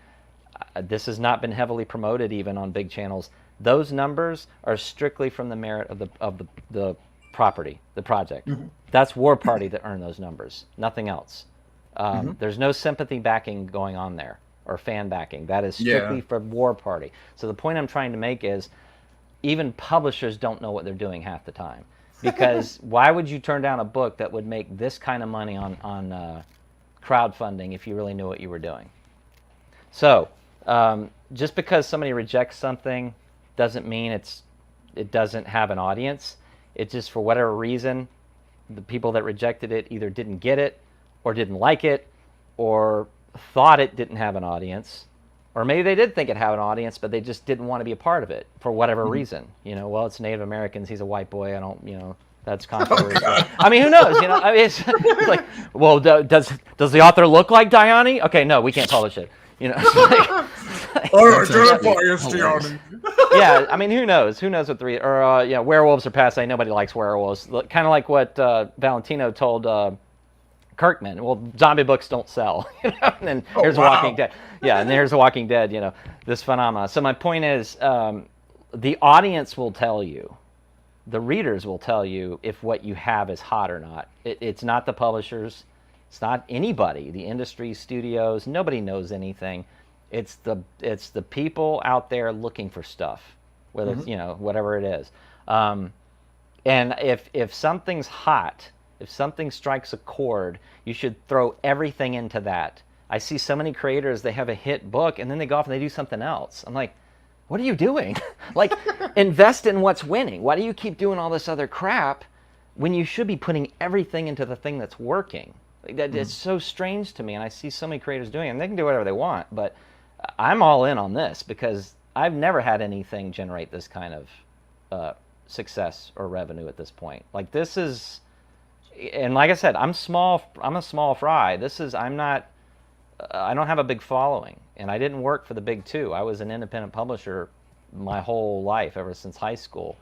This has not been heavily promoted even on big channels. Those numbers are strictly from the merit of the property, the project. That's War Party that earned those numbers, nothing else. There's no sympathy backing going on there, or fan backing. That is strictly for War Party. So the point I'm trying to make is, even publishers don't know what they're doing half the time. Because why would you turn down a book that would make this kind of money on crowdfunding if you really knew what you were doing? So just because somebody rejects something doesn't mean it doesn't have an audience. It just, for whatever reason, the people that rejected it either didn't get it, or didn't like it, or thought it didn't have an audience. Or maybe they did think it had an audience, but they just didn't want to be a part of it for whatever reason. You know, well, it's Native Americans. He's a white boy. I don't, you know, that's controversial. I mean, who knows? You know, I mean, it's like, well, does the author look like Diani? Okay, no, we can't publish it. You know. Yeah, I mean, who knows? Who knows what werewolves are passé. Nobody likes werewolves. Kind of like what Valentino told Kirkman. Well, zombie books don't sell. You know? And then here's Walking Dead. Yeah, and there's The Walking Dead, you know, this phenomena. So my point is, the audience will tell you, the readers will tell you if what you have is hot or not. It's not the publishers. It's not anybody. The industry, studios, nobody knows anything. It's the people out there looking for stuff, whether it's, you know, whatever it is. And if something's hot, if something strikes a chord, you should throw everything into that. I see so many creators, they have a hit book and then they go off and they do something else. I'm like, what are you doing? Like, invest in what's winning. Why do you keep doing all this other crap when you should be putting everything into the thing that's working. It's so strange to me, and I see so many creators doing it, and they can do whatever they want, but I'm all in on this because I've never had anything generate this kind of success or revenue at this point. Like, this is, and like I said, I'm a small fry. I don't have a big following, and I didn't work for the big two. I was an independent publisher my whole life, ever since high school.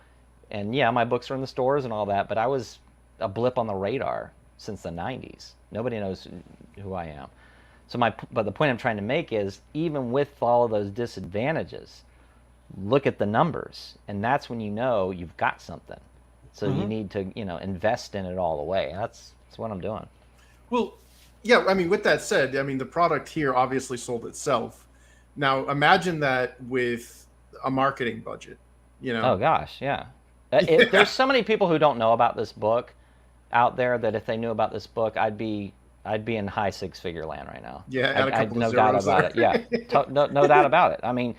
And yeah, my books are in the stores and all that, but I was a blip on the radar since the 90s. Nobody knows who I am. But the point I'm trying to make is, even with all of those disadvantages, look at the numbers, and that's when you know you've got something. So you need to, invest in it all the way. That's what I'm doing. Well, yeah, I mean, with that said, I mean, the product here obviously sold itself. Now, imagine that with a marketing budget, Oh, gosh, yeah. There's so many people who don't know about this book out there that if they knew about this book, I'd be in high six-figure land right now. Yeah, add a couple no of doubt zeros about there. it. Yeah, no doubt about it. I mean,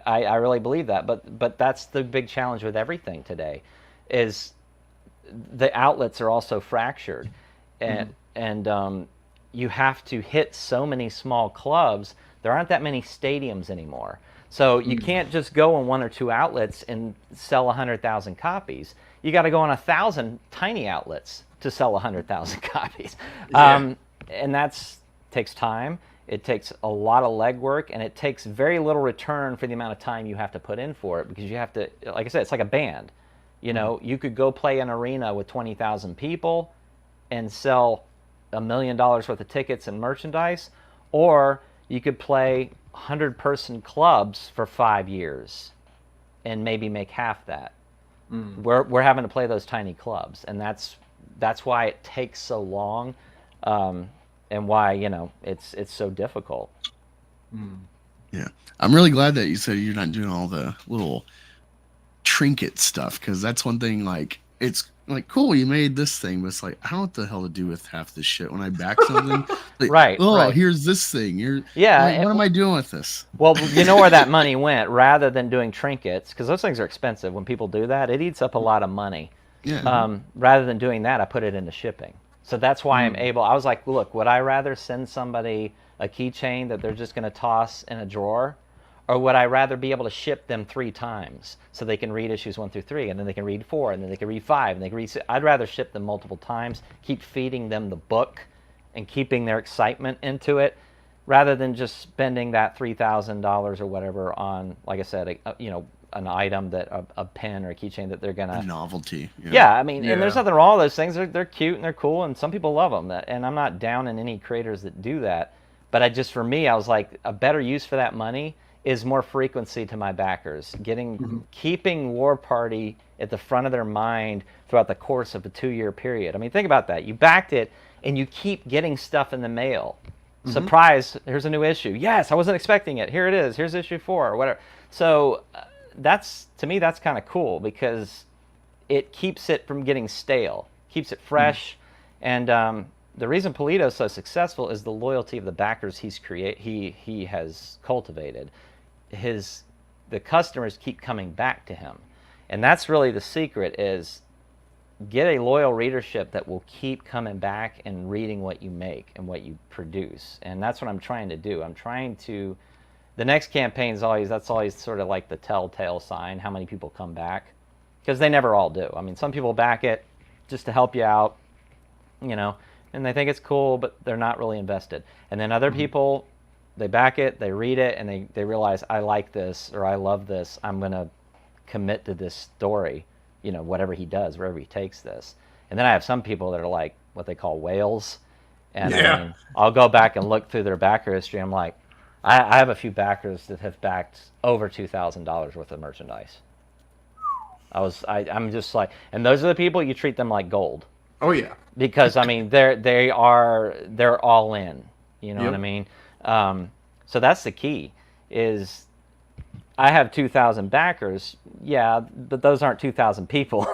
I really believe that. But that's the big challenge with everything today, is the outlets are also fractured, and you have to hit so many small clubs. There aren't that many stadiums anymore. So you can't just go on one or two outlets and sell 100,000 copies. You got to go on 1,000 tiny outlets to sell 100,000 copies. Yeah. And takes time. It takes a lot of legwork, and it takes very little return for the amount of time you have to put in for it, because you have to, like I said, it's like a band. You could go play an arena with 20,000 people and sell $1 million worth of tickets and merchandise, or you could play 100-person clubs for 5 years and maybe make half that. We're having to play those tiny clubs, and that's why it takes so long, and why it's so difficult. Yeah, I'm really glad that you said you're not doing all the little trinket stuff, because that's one thing. Like, it's like, cool, you made this thing, but it's like, I don't know what the hell to do with half this shit when I back something. Like, Right. Here's this thing. What am I doing with this? Well, you know where that money went, rather than doing trinkets, because those things are expensive. When people do that, it eats up a lot of money. Yeah. Rather than doing that, I put it into shipping. So that's why I was like, look, would I rather send somebody a keychain that they're just going to toss in a drawer, or would I rather be able to ship them 3 times so they can read issues 1 through 3, and then they can read 4, and then they can read 5, and they can read 6. I'd rather ship them multiple times, keep feeding them the book and keeping their excitement into it, rather than just spending that $3,000 or whatever on, like I said, an item, that a pen or a keychain that they're gonna, A novelty. yeah, I mean, and there's nothing wrong with those things. They're cute and they're cool, and some people love them. And I'm not down in any creators that do that, but for me, I was like, a better use for that money is more frequency to my backers, keeping War Party at the front of their mind throughout the course of a 2-year period. I mean, think about that. You backed it, and you keep getting stuff in the mail. Surprise, here's a new issue. Yes, I wasn't expecting it. Here it is. Here's issue 4 or whatever. So to me, that's kind of cool, because it keeps it from getting stale, keeps it fresh. And the reason Polito's so successful is the loyalty of the backers he has cultivated. The customers keep coming back to him, and that's really the secret, is get a loyal readership that will keep coming back and reading what you make and what you produce. And that's what I'm trying to do. The next campaign that's always sort of like the telltale sign, how many people come back, because they never all do. I mean, some people back it just to help you out, and they think it's cool, but they're not really invested. And then other people, they back it, they read it, and they realize, I like this, or I love this, I'm going to commit to this story, whatever he does, wherever he takes this. And then I have some people that are like what they call whales. And I mean, I'll go back and look through their backer history. I'm like, I have a few backers that have backed over $2,000 worth of merchandise. I'm just like, and those are the people, you treat them like gold. Oh yeah. Because I mean, they're all in. You know what I mean? So that's the key. Is I have 2,000 backers. Yeah, but those aren't 2,000 people.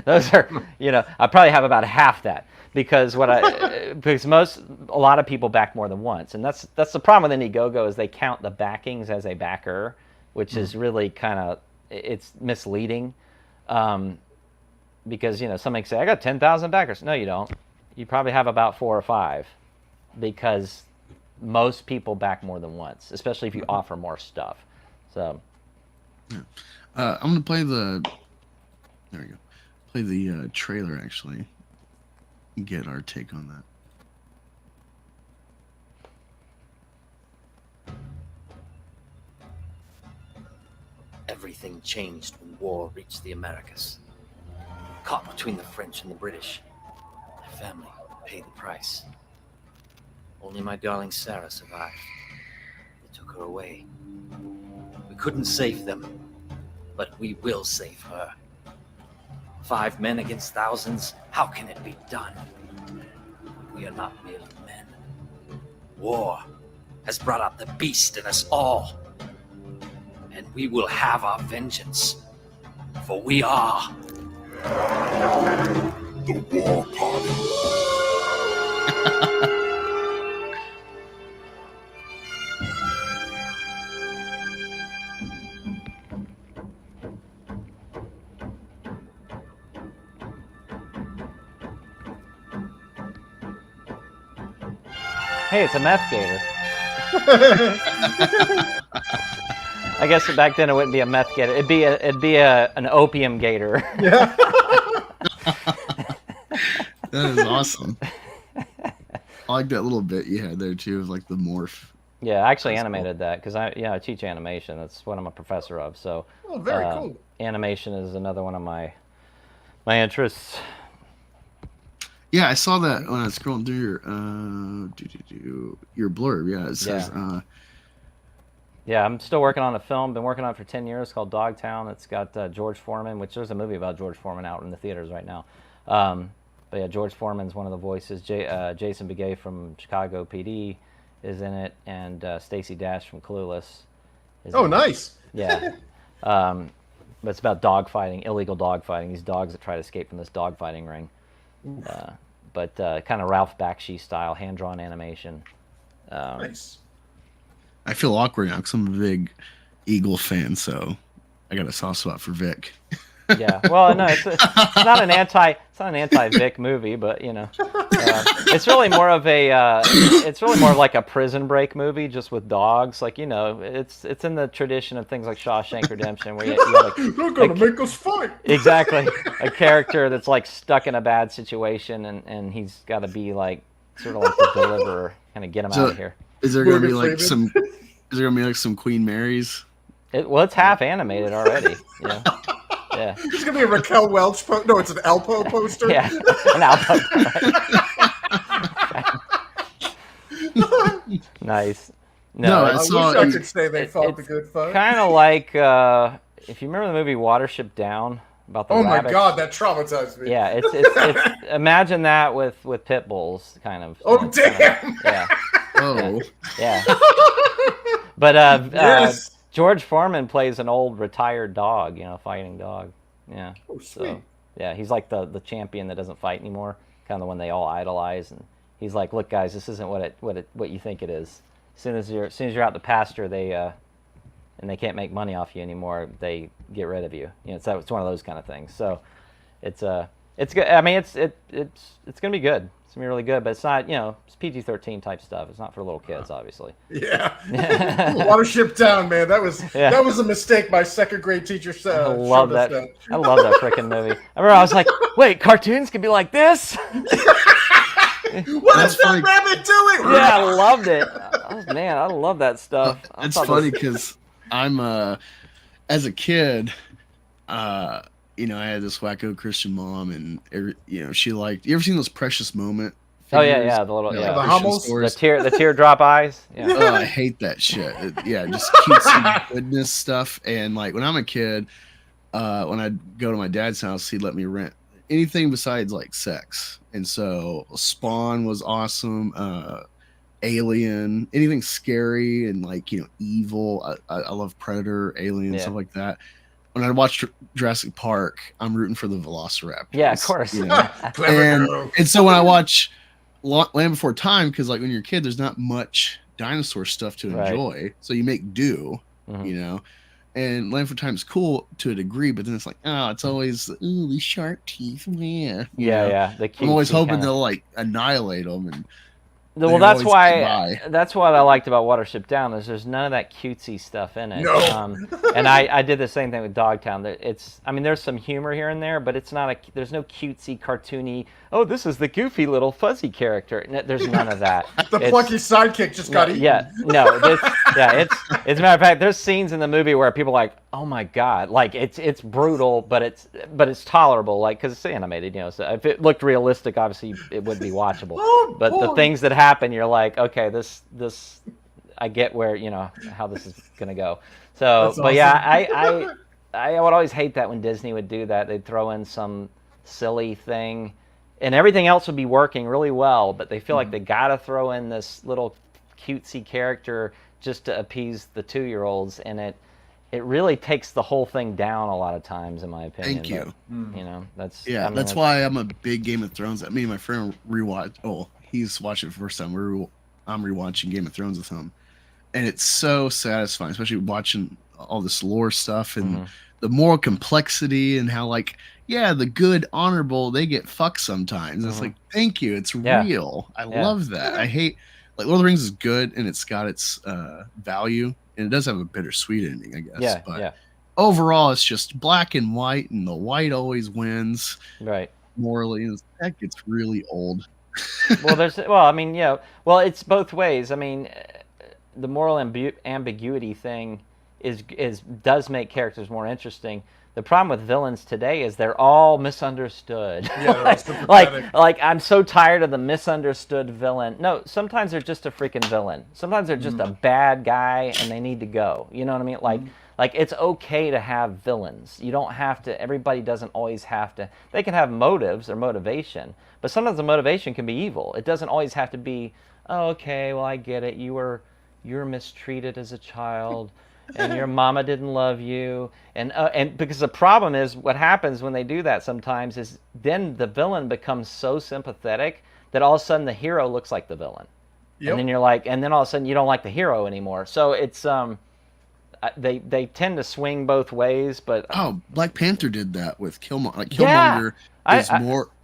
Those are, I probably have about half that, because a lot of people back more than once, and that's the problem with Indiegogo, is they count the backings as a backer, which is really it's misleading. because somebody say, I got 10,000 backers. No, you don't. You probably have about 4 or 5, because most people back more than once, especially if you offer more stuff. So, I'm gonna play the. There we go. Play the trailer actually. Get our take on that. Everything changed when war reached the Americas. Caught between the French and the British. My family paid the price. Only my darling Sarah survived. They took her away. We couldn't save them, but we will save her. 5 men against thousands, how can it be done? We are not merely men. War has brought out the beast in us all. And we will have our vengeance. For we are the War Party. hey, it's a Meth Gator. I guess back then it wouldn't be a Meth Gator. It'd be an Opium Gator. Yeah. That is awesome. I like that little bit you had there too, of like the morph. Yeah, I actually That's animated that because I teach animation. That's what I'm a professor of. So, Oh, very cool. Animation is another one of my interests. Yeah, I saw that when I was scrolling through your blurb. Yeah, it says. Yeah, I'm still working on a film. Been working on it for 10 years called Dogtown. It's got George Foreman, which there's a movie about George Foreman out in the theaters right now. But yeah, George Foreman's one of the voices. Jason Begay from Chicago PD is in it, and Stacey Dash from Clueless. Oh, nice. Yeah. But it's about dogfighting, illegal dogfighting. These dogs that try to escape from this dogfighting ring. But kind of Ralph Bakshi style, hand-drawn animation. Nice. I feel awkward now because I'm a big Eagle fan, so I got a soft spot for Vic. Yeah, well, no, it's not an anti-Vic movie, but it's really more of like a Prison Break movie, just with dogs. Like it's in the tradition of things like Shawshank Redemption, where you have They're gonna make us fight. Exactly, a character that's like stuck in a bad situation, and he's got to be like sort of like the deliverer, kind of get him out of here. Is there gonna be like some? Is there gonna be like some Queen Marys? It's half animated already. Yeah. Yeah. It's gonna be a Raquel Welch no, it's an Alpo poster. Yeah, an Alpo. Nice. No, I wish I could say they fought the good fight. Kind of like if you remember the movie Watership Down about the rabbits. My God, that traumatized me. Yeah, it's imagine that with pit bulls, kind of. Oh damn. Yeah. Oh. Yeah. But yes. George Foreman plays an old retired dog, fighting dog. Yeah. Oh, sweet. So, yeah, he's like the champion that doesn't fight anymore, kind of the one they all idolize. And he's like, "Look, guys, this isn't what you think it is. As soon as you're out the pasture, and they can't make money off you anymore, they get rid of you. It's one of those kind of things. So, it's good. I mean, it's gonna be good. It's gonna be really good, but it's not, it's PG-13 type stuff. It's not for little kids, obviously. Yeah. Watership Down, man. That was a mistake my second grade teacher said. I love that. I love that freaking movie. I remember I was like, wait, cartoons can be like this? What is that rabbit doing? Yeah, I loved it. Man, I love that stuff. It's funny because I'm as a kid, I had this wacko Christian mom, and she liked. You ever seen those Precious Moment Oh figures? yeah, the little the Christian Hummels? stores? the teardrop eyes. Yeah. Oh, I hate that shit. Just cutesy goodness stuff. And like when I'm a kid, when I'd go to my dad's house, he'd let me rent anything besides like sex. And so Spawn was awesome. Alien, anything scary and like evil. I love Predator, Alien, stuff like that. When I watch Jurassic Park, I'm rooting for the Velociraptor. Yeah, of course. And so when I watch Land Before Time, because like when you're a kid, there's not much dinosaur stuff to enjoy, so you make do, And Land for Time's cool to a degree, but then it's like, oh, it's always ooh, these shark teeth, yeah. Yeah. The I'm always cutesy hoping kinda- they'll like annihilate them, and Well, they that's always get by. that's what I liked about Watership Down is there's none of that cutesy stuff in it. No. And I did the same thing with Dogtown. There's some humor here and there, but it's not there's no cutesy, cartoony. Oh, this is the goofy little fuzzy character. There's none of that. The plucky sidekick just got eaten. Yeah, no, it's as a matter of fact, there's scenes in the movie where people are like, oh my god, like it's brutal, but it's tolerable, like because it's animated, So if it looked realistic, obviously it would be watchable. But the things that happen, you're like, okay, this I get where how this is gonna go. So, That's but awesome. yeah, I would always hate that when Disney would do that. They'd throw in some silly thing, and everything else would be working really well, but they feel like they gotta throw in this little cutesy character just to appease the 2-year-olds, and it really takes the whole thing down a lot of times, in my opinion. Thank you. But, That's why I'm a big Game of Thrones. Me and my friend rewatch. Oh, he's watching it for the first time. I'm rewatching Game of Thrones with him, and it's so satisfying, especially watching all this lore stuff and the moral complexity and how the good honorable, they get fucked sometimes. It's like, thank you, it's real. I love that. I hate Lord of the Rings is good and it's got its value, and it does have a bittersweet ending, I guess. Overall, it's just black and white, and the white always wins. Right. Morally, and that gets really old. It's both ways. I mean, the moral ambiguity thing does make characters more interesting. The problem with villains today is they're all misunderstood. Yeah, like I'm so tired of the misunderstood villain. No, sometimes they're just a freaking villain. Sometimes they're just a bad guy and they need to go. You know what I mean? Like it's okay to have villains. You don't have to. Everybody doesn't always have to. They can have motives or motivation, but sometimes the motivation can be evil. It doesn't always have to be, oh, okay, well, I get it. You were mistreated as a child. And your mama didn't love you, and because the problem is what happens when they do that sometimes is then the villain becomes so sympathetic that all of a sudden the hero looks like the villain, and then you're like, and then all of a sudden you don't like the hero anymore. So it's they tend to swing both ways, but Black Panther did that with Killmonger. Like Killmonger is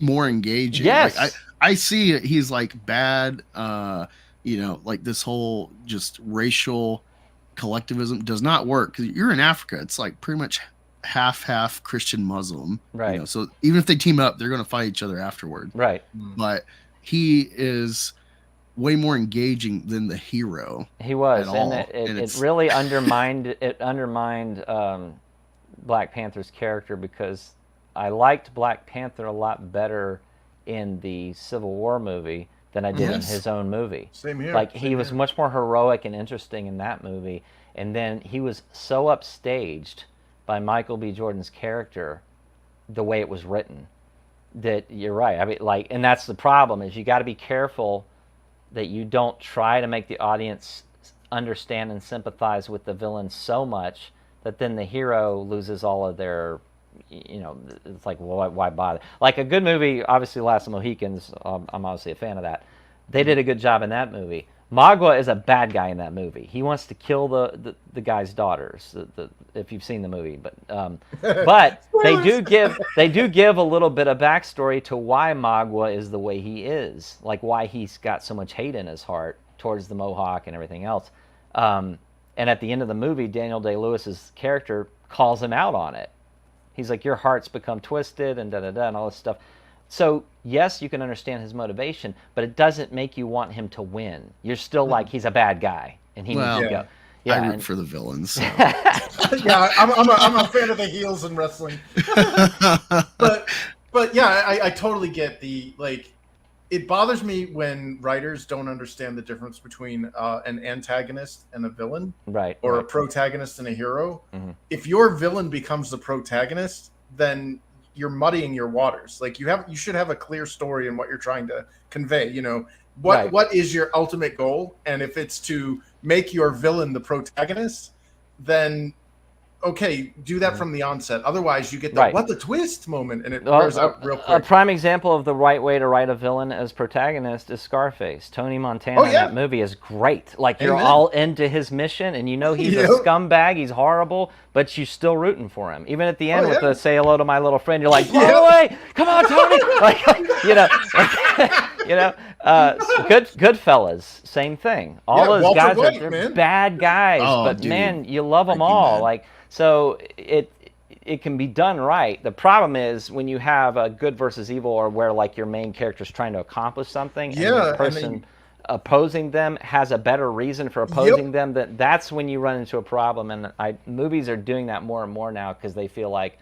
more engaging. Yes, I see it. He's like bad. Like this whole just racial collectivism does not work because you're in Africa. It's like pretty much half Christian Muslim, right? So even if they team up, they're going to fight each other afterward, right? But he is way more engaging than the hero. He was, and it really undermined Black Panther's character, because I liked Black Panther a lot better in the Civil War movie than I did in his own movie. Same here. Like he was much more heroic and interesting in that movie, and then he was so upstaged by Michael B. Jordan's character, the way it was written, that you're right. I mean, and that's the problem, is you got to be careful that you don't try to make the audience understand and sympathize with the villain so much that then the hero loses all of their, it's like, well, why bother? Like a good movie, obviously Last of the Mohicans, I'm obviously a fan of that. They did a good job in that movie. Magua is a bad guy in that movie. He wants to kill the guy's daughters, if you've seen the movie. But they do give a little bit of backstory to why Magua is the way he is, like why he's got so much hate in his heart towards the Mohawk and everything else. And at the end of the movie, Daniel Day-Lewis's character calls him out on it. He's like, your heart's become twisted and da-da-da and all this stuff. So, yes, you can understand his motivation, but it doesn't make you want him to win. You're still like, he's a bad guy, and he needs to go. Yeah, I root for the villains. So. Yeah, I'm a fan of the heels in wrestling. But yeah, I totally get it bothers me when writers don't understand the difference between an antagonist and a villain, right? Or a protagonist and a hero. Mm-hmm. If your villain becomes the protagonist, then you're muddying your waters. Like you should have a clear story in what you're trying to convey. What is your ultimate goal? And if it's to make your villain the protagonist, then okay, do that from the onset. Otherwise, you get the Right. what the twist moment, and it Well, wears out real a quick. prime example of the right way to write a villain as protagonist is Scarface. Tony Montana in that movie is great. Like, you're Amen. all into his mission, and you know he's a scumbag, he's horrible, but you're still rooting for him. Even at the end with the "say hello to my little friend," you're like, blow away, come on, Tony. Like, you know, Goodfellas, same thing. All those Walter guys White, are man. bad guys, Oh, but dude. man, you love them Breaking all. Bad. Like, so it can be done right. The problem is when you have a good versus evil, or where like your main character is trying to accomplish something, and the person opposing them has a better reason for opposing them. That's when you run into a problem. And movies are doing that more and more now because they feel like,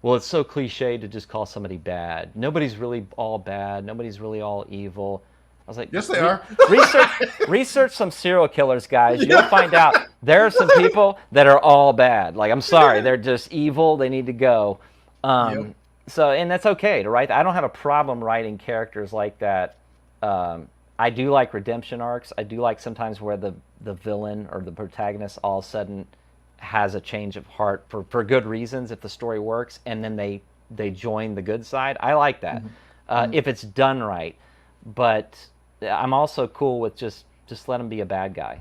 well, it's so cliche to just call somebody bad. Nobody's really all bad. Nobody's really all evil. I was like, yes, they are. research some serial killers, guys. You'll find out there are some people that are all bad. Like, I'm sorry, they're just evil. They need to go. So, and that's okay to write. I don't have a problem writing characters like that. I do like redemption arcs. I do like sometimes where the villain or the protagonist all of a sudden has a change of heart for good reasons if the story works, and then they join the good side. I like that if it's done right. But I'm also cool with just let them be a bad guy.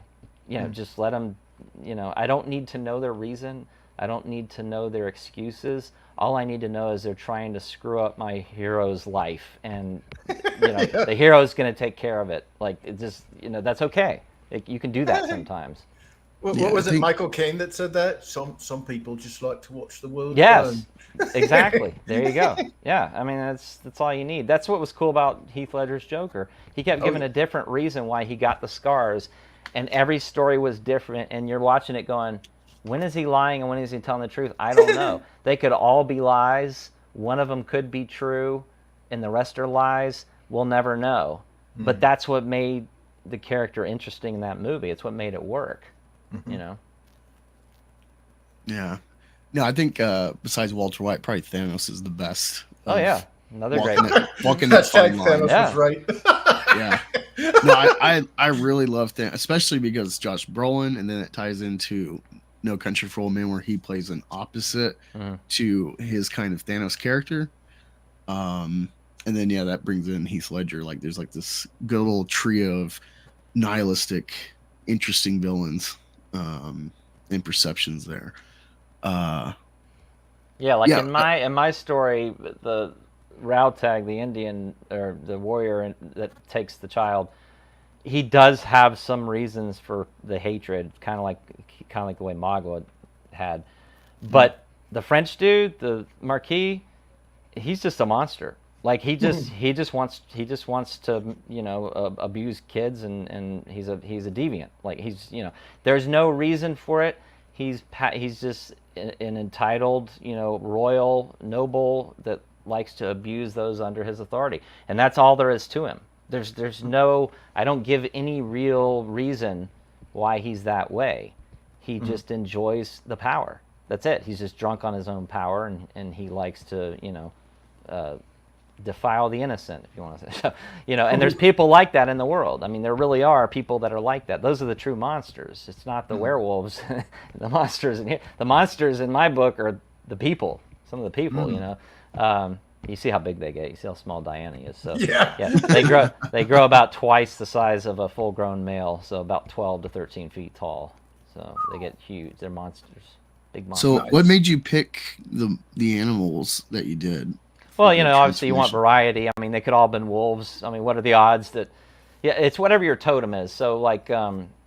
Just let them, I don't need to know their reason. I don't need to know their excuses. All I need to know is they're trying to screw up my hero's life, and the hero's going to take care of it. Like, it just, that's okay. You can do that sometimes. What was it, Michael Caine that said that? Some people just like to watch the world Yes, burn. exactly. There you go. Yeah, I mean, that's all you need. That's what was cool about Heath Ledger's Joker. He kept giving a different reason why he got the scars, and every story was different, and you're watching it going, when is he lying and when is he telling the truth? I don't know. They could all be lies. One of them could be true, and the rest are lies. We'll never know. But that's what made the character interesting in that movie. It's what made it work. Yeah. No, I think besides Walter White, probably Thanos is the best. Oh yeah, another great. Walking that fine line. Thanos was right. Yeah. No, I really love Thanos, especially because it's Josh Brolin, and then it ties into No Country for Old Men, where he plays an opposite to his kind of Thanos character. And then that brings in Heath Ledger. Like, there's like this good little trio of nihilistic, interesting villains and perceptions there. In my story, the Rautag, the Indian or the warrior that takes the child, he does have some reasons for the hatred, kind of like the way Magua had. But the French dude, the Marquis, he's just a monster. Like, he just wants to abuse kids, and he's a deviant. Like, there's no reason for it. He's just an entitled, royal noble that likes to abuse those under his authority, and that's all there is to him. There's no, I don't give any real reason why he's that way. He just enjoys the power. That's it. He's just drunk on his own power, and he likes to defile the innocent, if you want to say so. And there's people like that in the world. I mean, there really are people that are like that. Those are the true monsters. It's not the werewolves. The monsters in here. The monsters in my book are the people. Some of the people, you see how big they get. You see how small Diana is. So they grow about twice the size of a full-grown male, so about 12 to 13 feet tall. So they get huge. They're monsters. Big monsters. So what made you pick the animals that you did? Well, obviously you want variety. I mean, they could all have been wolves. I mean, what are the odds that... Yeah, it's whatever your totem is. So, like,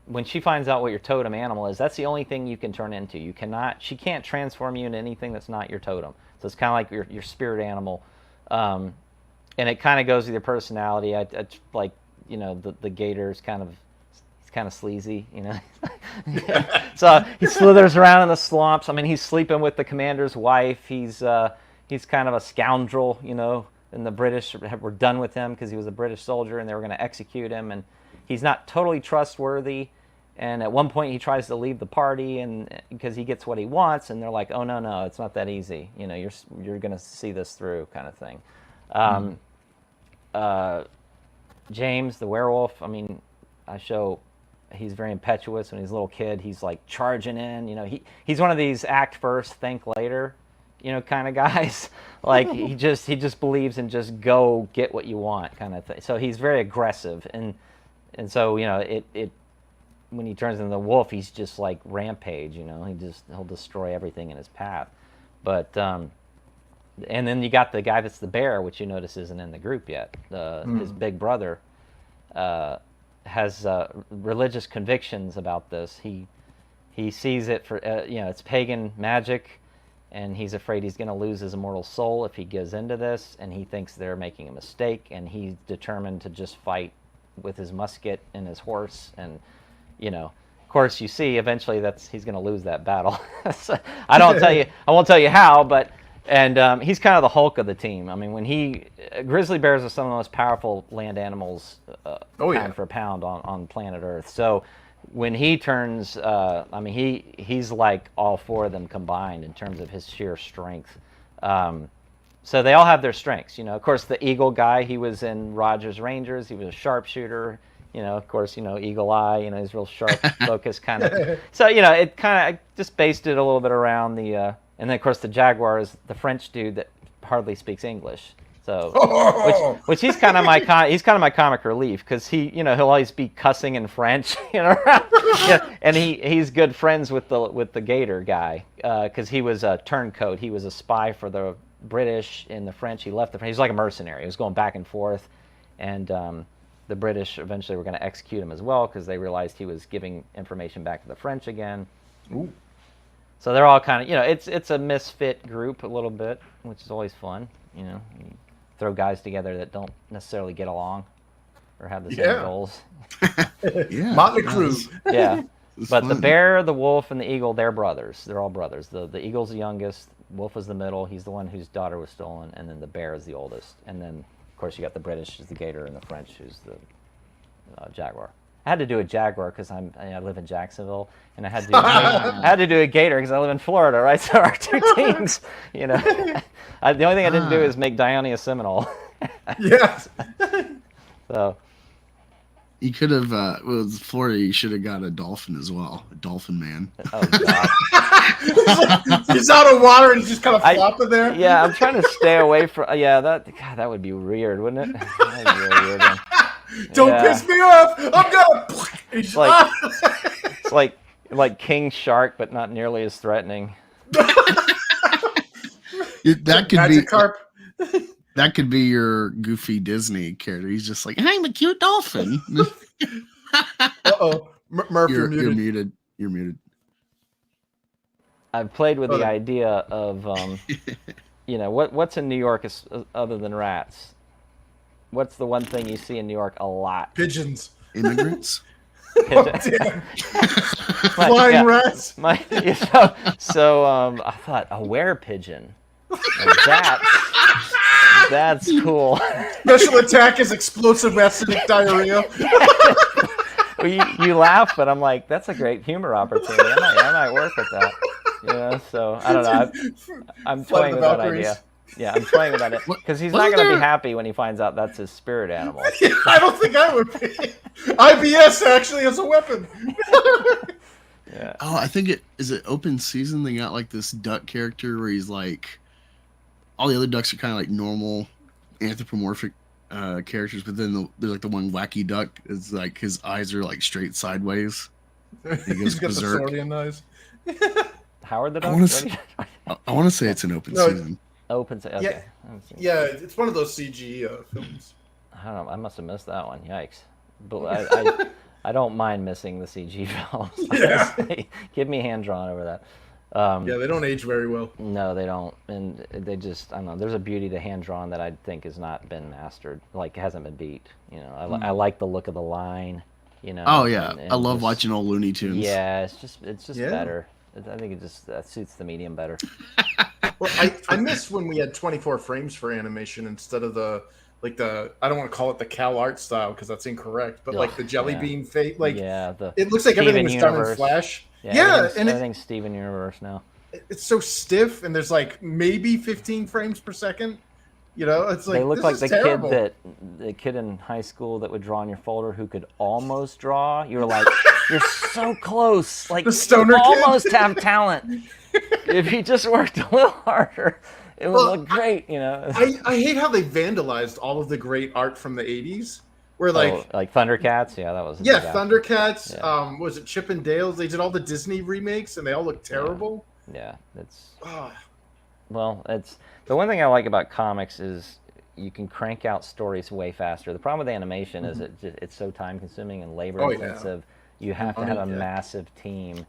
when she finds out what your totem animal is, that's the only thing you can turn into. She can't transform you into anything that's not your totem. So it's kind of like your spirit animal. And it kind of goes with your personality. The gator is kind of sleazy, So he slithers around in the swamps. I mean, he's sleeping with the commander's wife. He's kind of a scoundrel, and the British were done with him because he was a British soldier and they were going to execute him. And he's not totally trustworthy. And at one point he tries to leave the party and because he gets what he wants, and they're like, oh, no, it's not that easy. You're going to see this through, kind of thing. James, the werewolf, I mean, I show he's very impetuous. When he's a little kid, he's like charging in. You know, he's one of these act first, think later, you know, kind of guys. Like he just believes in just go get what you want kind of thing. So he's very aggressive, and so you know it when he turns into the wolf, he's just like rampage. You know, he'll destroy everything in his path. But and then you got the guy that's the bear, which you notice isn't in the group yet. His big brother has religious convictions about this. He sees it for you know, it's pagan magic, and he's afraid he's going to lose his immortal soul if he gives into this, and he thinks they're making a mistake, and he's determined to just fight with his musket and his horse. And you know, of course, you see eventually he's going to lose that battle. So, I won't tell you how, but he's kind of the Hulk of the team. I mean, grizzly bears are some of the most powerful land animals, pound for pound on planet Earth. So when he turns, I mean, he's like all four of them combined in terms of his sheer strength. So they all have their strengths. You know, of course, the eagle guy, he was in Rogers Rangers. He was a sharpshooter. You know, of course, you know, eagle eye, you know, he's real sharp, focused kind of. So, you know, it kind of just based it a little bit around the, and then of course the jaguar is the French dude that hardly speaks English. So, which he's kind of my comic relief, because he'll always be cussing in French, you know, yeah, and he's good friends with the Gator guy, because he was a turncoat. He was a spy for the British and the French. He left the French. He was like a mercenary. He was going back and forth, and the British eventually were going to execute him as well, because they realized he was giving information back to the French again. Ooh. So they're all kind of, you know, it's a misfit group a little bit, which is always fun. You know, you throw guys together that don't necessarily get along or have the same goals. Yeah, Motley Crue. Yeah, but fun. the bear, the wolf, and the eagle, they're brothers. They're all brothers. The eagle's the youngest, wolf is the middle. He's the one whose daughter was stolen, and then the bear is the oldest. And then, of course, you got the British, who's the gator, and the French, who's the jaguar. I had to do a jaguar because I live in Jacksonville, and I had to do a gator because I live in Florida, right? So our two teams, you know, the only thing I didn't do is make Dione a Seminole. Yes. So You could have, with Florida, you should have got a dolphin as well, a dolphin man. oh god, He's out of water and he's just kind of flopping there. yeah, I'm trying to stay away from. Yeah, that would be weird, wouldn't it? That'd be really weird one. Don't piss me off. I'm gonna. It's like King Shark, but not nearly as threatening. That could Magikarp. be that could be your goofy Disney character. He's just like, I'm a cute dolphin. Uh-oh. Murph, you're muted. You're muted. I've played with the idea of, you know, what's in New York other than rats? What's the one thing you see in New York a lot? Pigeons. Immigrants. Damn. Flying rats. So I thought a were-pigeon. That's cool. Special attack is explosive acidic diarrhea. Well, you laugh, but I'm like, that's a great humor opportunity. I might work with that. You know, so I don't know. I'm toying with that idea. Yeah, I'm playing with that because he's not going to be happy when he finds out that's his spirit animal. I don't think I would be. IBS actually as a weapon. Yeah. Oh, I think is it open season. They got like this duck character where he's like, all the other ducks are kind of like normal anthropomorphic characters, but then there's like the one wacky duck is like his eyes are like straight sideways. He goes got berserk. the Saurian eyes. Howard the duck. I want to say it's an open season. Open. Okay. Yeah, it's one of those CG films. I don't know. I must have missed that one. Yikes. But I don't mind missing the CG films. Yeah. Give me hand drawn over that. Yeah, they don't age very well. No, they don't, and they just I don't know. There's a beauty to hand drawn that I think has not been mastered, like hasn't been beat. You know, I like the look of the line. You know. Oh yeah, and I love watching old Looney Tunes. Yeah, it's just better. I think it just suits the medium better. Well, I miss when we had 24 frames for animation instead of the I don't want to call it the Cal Art style because that's incorrect, but like the Jelly Bean face, it looks like everything was done in Flash. Yeah, and everything's Steven Universe now. It's so stiff, and there's like maybe 15 frames per second. You know, it's like They look this like is the terrible. the kid in high school that would draw in your folder who could almost draw. You were like, you're so close. Like, The stoner you kid? almost have talent. If you just worked a little harder, it would Well, look great. You know. I hate how they vandalized all of the great art from the 80s. Where Oh, like Thundercats? Yeah, that was a yeah, disaster. Thundercats. Yeah. Was it Chip and Dale's? They did all the Disney remakes, and they all look terrible. Yeah, it's Ah, well, it's the one thing I like about comics is you can crank out stories way faster. The problem with animation is it's so time consuming and labor Oh, yeah. intensive. You have to have a Yeah. massive team.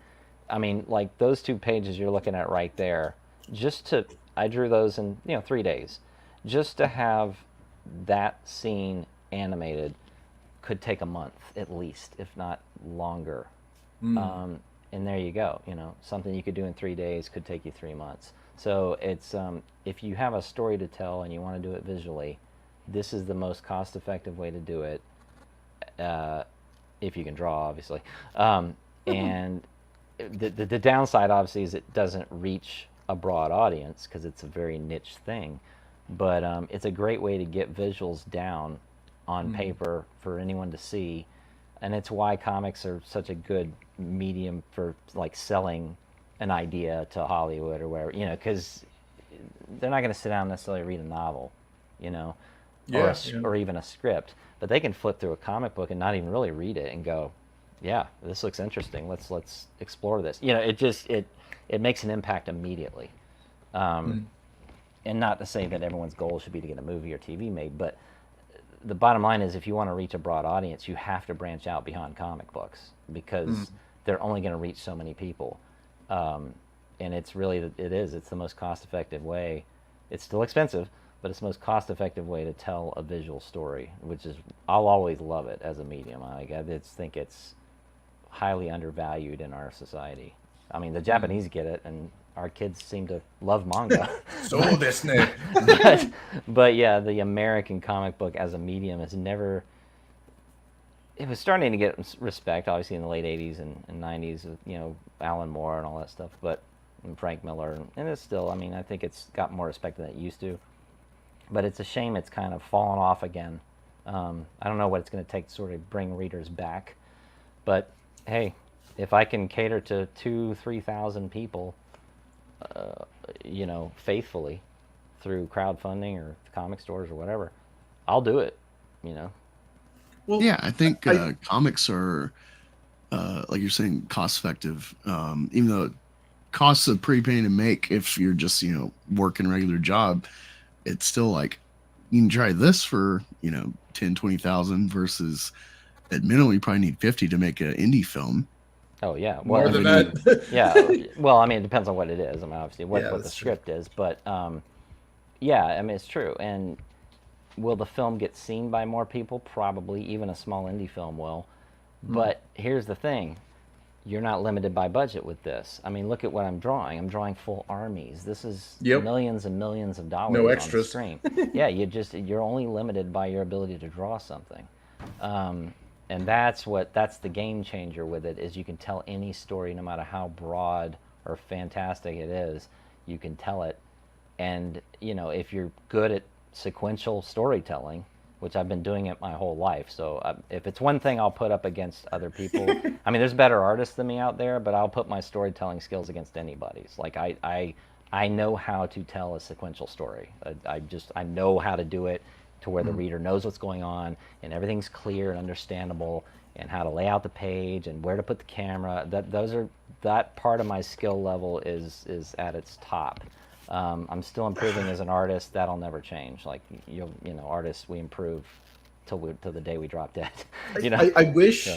I mean, like those 2 pages you're looking at right there. I drew those in 3 days. Just to have that scene animated could take a month at least, if not longer. And there you go. Something you could do in 3 days could take you 3 months. So it's if you have a story to tell and you want to do it visually, this is the most cost-effective way to do it. If you can draw, obviously. And the downside, obviously, is it doesn't reach a broad audience because it's a very niche thing. But it's a great way to get visuals down on paper for anyone to see. And it's why comics are such a good medium for like selling an idea to Hollywood or wherever, because they're not going to sit down and necessarily read a novel, or even a script, but they can flip through a comic book and not even really read it and go, yeah, this looks interesting. Let's explore this. It makes an impact immediately. And not to say that everyone's goal should be to get a movie or TV made, but the bottom line is if you want to reach a broad audience, you have to branch out beyond comic books because they're only going to reach so many people. And it's the most cost-effective way. It's still expensive, but it's the most cost-effective way to tell a visual story, which is, I'll always love it as a medium. I just think it's highly undervalued in our society. I mean, the Japanese get it, and our kids seem to love manga. so this Nick. But yeah, the American comic book as a medium has never. It was starting to get respect, obviously, in the late '80s and '90s, with Alan Moore and all that stuff, and Frank Miller, and it's still. I mean, I think it's got more respect than it used to. But it's a shame it's kind of fallen off again. I don't know what it's going to take to sort of bring readers back, but hey, if I can cater to 2,000-3,000 people, faithfully through crowdfunding or comic stores or whatever, I'll do it. Well, Yeah, I think comics are, like you're saying, cost effective. Even though it costs a pretty penny to make if you're just working a regular job, it's still like you can try this for 10,000-20,000 versus at minimum you probably need 50 to make an indie film. Oh yeah, more than that. Yeah, well, I mean, it depends on what it is. I mean, obviously, what the script is, but yeah, I mean, it's true. And will the film get seen by more people? Probably. Even a small indie film will. But here's the thing: you're not limited by budget with this. I mean, look at what I'm drawing. I'm drawing full armies. This is millions and millions of dollars no extras. on the screen. Yeah, you're only limited by your ability to draw something. And that's the game changer with it, is you can tell any story, no matter how broad or fantastic it is, you can tell it. And if you're good at sequential storytelling, which I've been doing it my whole life, so if it's one thing I'll put up against other people, I mean, there's better artists than me out there, but I'll put my storytelling skills against anybody's. Like I know how to tell a sequential story. I know how to do it to where the reader knows what's going on and everything's clear and understandable, and how to lay out the page and where to put the camera. That part of my skill level is at its top. I'm still improving as an artist. That'll never change. Like artists, we improve till the day we drop dead. I wish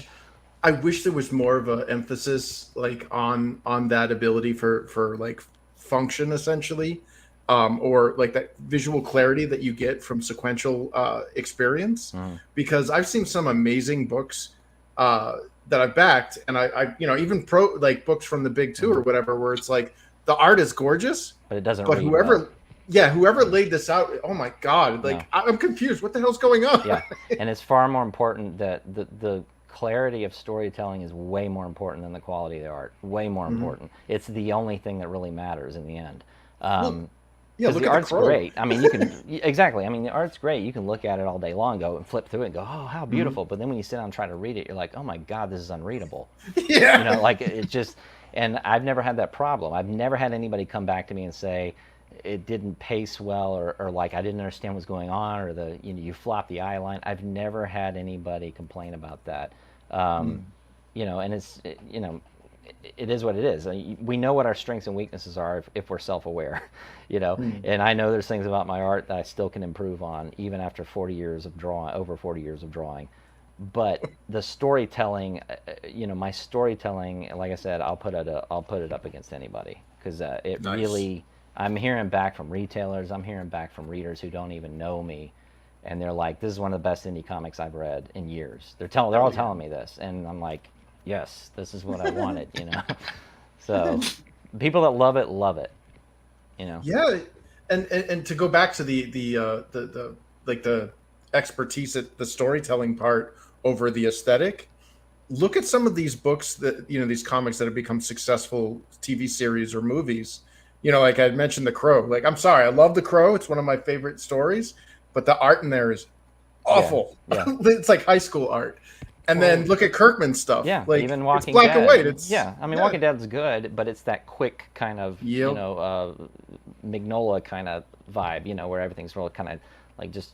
there was more of an emphasis like on that ability for like function essentially. Or like that visual clarity that you get from sequential experience, because I've seen some amazing books that I've backed, and I even books from the big two or whatever, where it's like the art is gorgeous, but it doesn't. But read whoever well. laid this out, oh my god, like I'm confused. What the hell's going on? Yeah, and it's far more important that the clarity of storytelling is way more important than the quality of the art. Way more important. It's the only thing that really matters in the end. Yeah, Because look the at the art's crow. great. I mean, you can exactly. I mean, the art's great. You can look at it all day long, go and flip through it, and go, "Oh, how beautiful!" But then when you sit down and try to read it, you're like, "Oh my God, this is unreadable." Yeah. You know, like it just. And I've never had that problem. I've never had anybody come back to me and say it didn't pace well, or like I didn't understand what's going on, or you flopped the eye line. I've never had anybody complain about that. You know, and it is what it is. We know what our strengths and weaknesses are if we're self-aware, you know. And I know there's things about my art that I still can improve on, even after 40 years of drawing, over 40 years of drawing. But the storytelling, you know, my storytelling, like I said, I'll put it up against anybody, because it Nice. really. I'm hearing back from retailers. I'm hearing back from readers who don't even know me, and they're like, "This is one of the best indie comics I've read in years." They're all telling me this, and I'm like, "Yes, this is what I wanted," you know. So, people that love it, you know. Yeah, and to go back to the like the expertise at the storytelling part over the aesthetic. Look at some of these books that, you know, these comics that have become successful TV series or movies. You know, like I mentioned, The Crow. Like, I'm sorry, I love The Crow. It's one of my favorite stories, but the art in there is awful. Yeah. It's like high school art. And then look at Kirkman's stuff. Yeah, like, even Walking it's black Dead. and white. It's I mean, Walking Dead's good, but it's that quick kind of, you Yep. know, Mignola kind of vibe, you know, where everything's real kind of like just,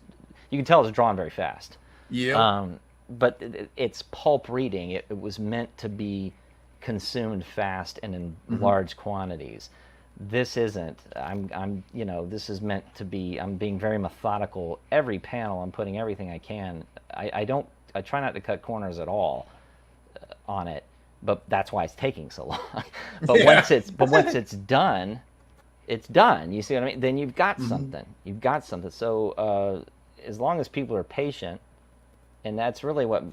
you can tell it's drawn very fast. Yeah. But it's pulp reading. It was meant to be consumed fast and in large quantities. This isn't. You know, this is meant to be. I'm being very methodical. Every panel, I'm putting everything I can. I try not to cut corners at all on it, but that's why it's taking so long. But once it's done, it's done. You see what I mean? Then you've got something. You've got something. So as long as people are patient, and that's really what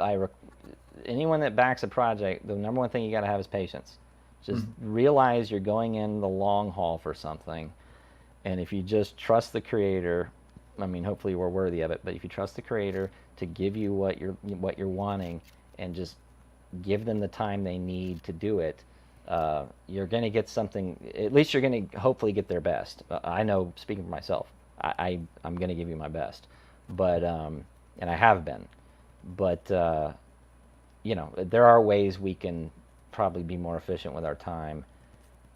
anyone that backs a project, the number one thing you got to have is patience. Just realize you're going in the long haul for something, and if you just trust the creator, I mean, hopefully we're worthy of it. But if you trust the creator to give you what you're wanting, and just give them the time they need to do it, you're going to get something. At least you're going to hopefully get their best. I know, speaking for myself, I'm going to give you my best, but and I have been. But you know, there are ways we can probably be more efficient with our time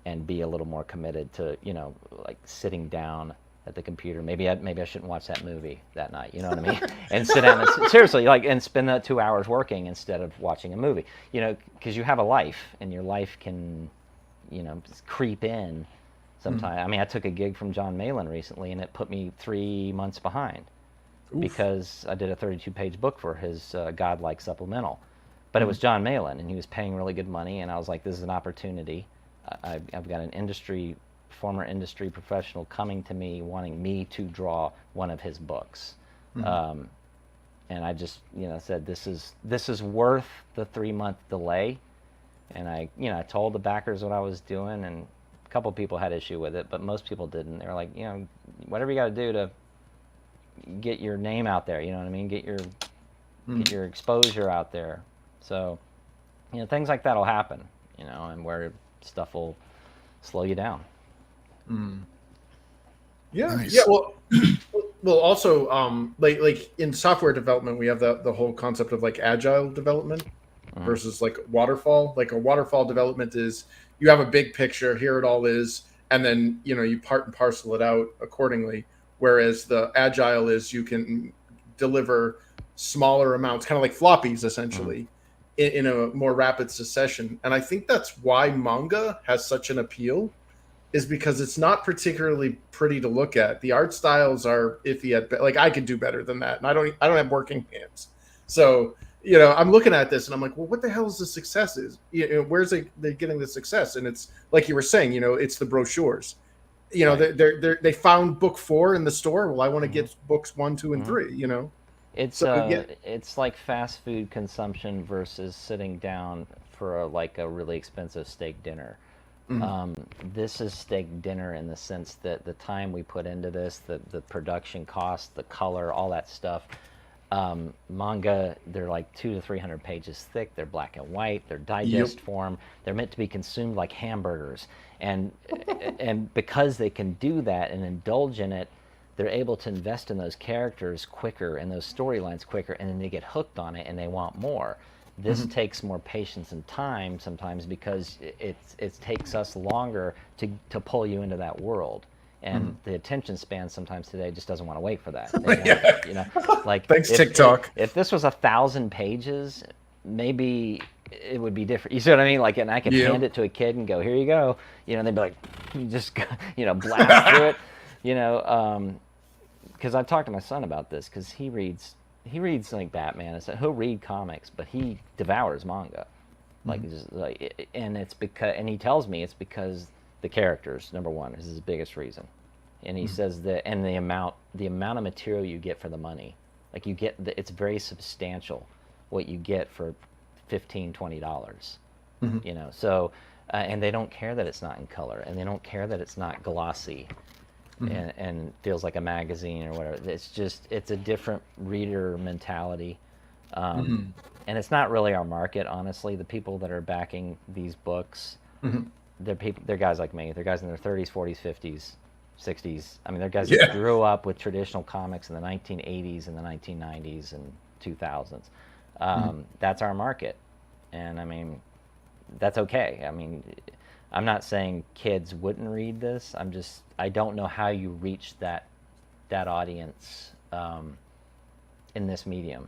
and be a little more committed to, you know, like sitting down at the computer. Maybe I shouldn't watch that movie that night. You know what I mean? And sit down and seriously, like, and spend that 2 hours working instead of watching a movie. You know, because you have a life, and your life can, you know, creep in sometimes. I mean, I took a gig from John Malin recently, and it put me 3 months behind. Because I did a 32-page book for his Godlike supplemental. But it was John Malin, and he was paying really good money, and I was like, this is an opportunity. I've got an former industry professional coming to me wanting me to draw one of his books. And I just, you know, said, this is worth the 3-month delay. And I told the backers what I was doing, and a couple people had issue with it, but most people didn't. They were like, you know, whatever you got to do to get your name out there, you know what I mean? Get your exposure out there. So, you know, things like that will happen, you know, and where stuff will slow you down. Yeah. Nice. Yeah. Well, also, like in software development, we have the whole concept of like agile development versus like waterfall. Like a waterfall development is you have a big picture, here it all is, and then, you know, you part and parcel it out accordingly. Whereas the agile is you can deliver smaller amounts, kind of like floppies, essentially, in a more rapid succession. And I think that's why manga has such an appeal, is because it's not particularly pretty to look at. The art styles are iffy at like I could do better than that, and I don't have working hands. So, you know, I'm looking at this and I'm like, well, what the hell is the success? You know, where's they getting the success? And it's like you were saying, you know, it's the brochures. You know, they found book 4 in the store. Well, I want to get books 1, 2, and 3. You know, it's it's like fast food consumption versus sitting down for a really expensive steak dinner. This is steak dinner in the sense that the time we put into this, the production cost, the color, all that stuff. Manga, they're like 200 to 300 pages thick. They're black and white. They're digest form. They're meant to be consumed like hamburgers. And and because they can do that and indulge in it, they're able to invest in those characters quicker and those storylines quicker, and then they get hooked on it and they want more. This takes more patience and time sometimes because it takes us longer to pull you into that world. And the attention span sometimes today just doesn't want to wait for that. You know, like Thanks, TikTok. If this was 1,000 pages, maybe it would be different. You see what I mean? Like, and I could hand it to a kid and go, "Here you go," you know, and they'd be like, "You just, you know, blast through it," you know. Because I've talked to my son about this because he reads like Batman, and so he'll read comics, but he devours manga, like, just, like, and it's because, and he tells me it's because the characters, number one, is his biggest reason. And he says that, and the amount of material you get for the money, like you get, it's very substantial what you get for $15-$20, you know. So, and they don't care that it's not in color, and they don't care that it's not glossy, and feels like a magazine or whatever. It's just, it's a different reader mentality, and it's not really our market, honestly. The people that are backing these books. They're guys like me. They're guys in their 30s, 40s, 50s, 60s. I mean, they're guys that grew up with traditional comics in the 1980s and the 1990s and 2000s. That's our market. And, I mean, that's okay. I mean, I'm not saying kids wouldn't read this. I don't know how you reach that audience in this medium.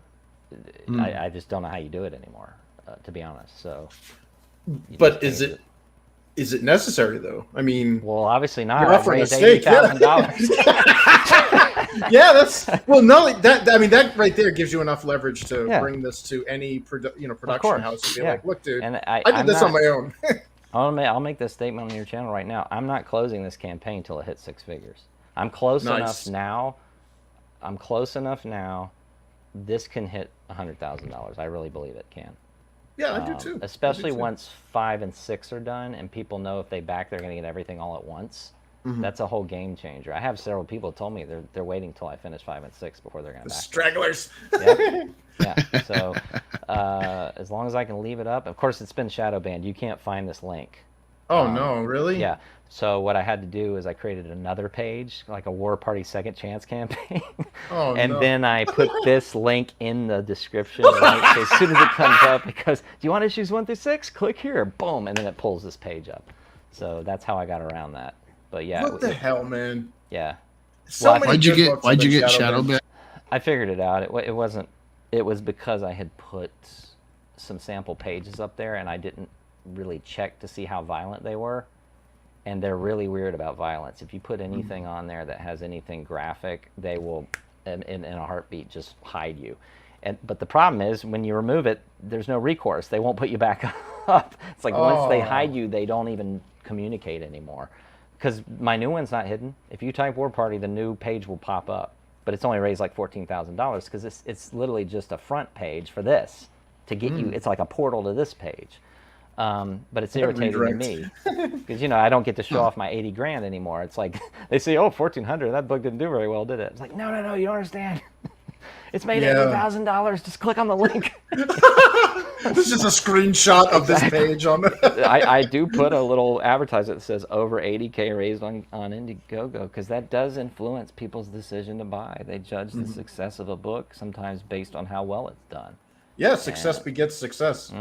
I just don't know how you do it anymore, to be honest. So, but is it necessary though? I mean, well, obviously not. You're offering a steak, $80,000. Yeah, that's no. That, I mean, that right there gives you enough leverage to bring this to any production house and be like, look, dude, and I did this on my own. I'll make this statement on your channel right now. I'm not closing this campaign until it hits 6 figures. I'm close enough now. This can hit $100,000. I really believe it can. Yeah, I do too. Especially once 5 and 6 are done, and people know if they back, they're going to get everything all at once. That's a whole game changer. I have several people told me they're waiting till I finish 5 and 6 before they're going to back. Stragglers. Yeah. So as long as I can leave it up. Of course, it's been shadow banned. You can't find this link. Oh no, really? Yeah. So what I had to do is I created another page, like a War Party Second Chance campaign. And then I put this link in the description. Right? So as soon as it comes up, it goes, "Do you want issues 1 through 6? Click here." Boom, and then it pulls this page up. So that's how I got around that. But yeah. What the hell, man? Yeah. Why'd you get shadow banned? I figured it out. It wasn't. It was because I had put some sample pages up there, and I didn't really check to see how violent they were. And they're really weird about violence. If you put anything on there that has anything graphic, they will, in a heartbeat, just hide you. But the problem is, when you remove it, there's no recourse. They won't put you back up. It's like once they hide you, they don't even communicate anymore. Because my new one's not hidden. If you type War Party, the new page will pop up. But it's only raised like $14,000 because it's literally just a front page for this to get you. It's like a portal to this page. But it's irritating to me because, you know, I don't get to show off my 80 grand anymore. It's like they say, "Oh, 1,400, that book didn't do very well, did it?" It's like, no, you don't understand. It's made $80,000. Just click on the link. This is a screenshot of this page on the I do put a little advertisement that says over 80K raised on Indiegogo, because that does influence people's decision to buy. They judge the success of a book sometimes based on how well it's done. Yeah, success begets success.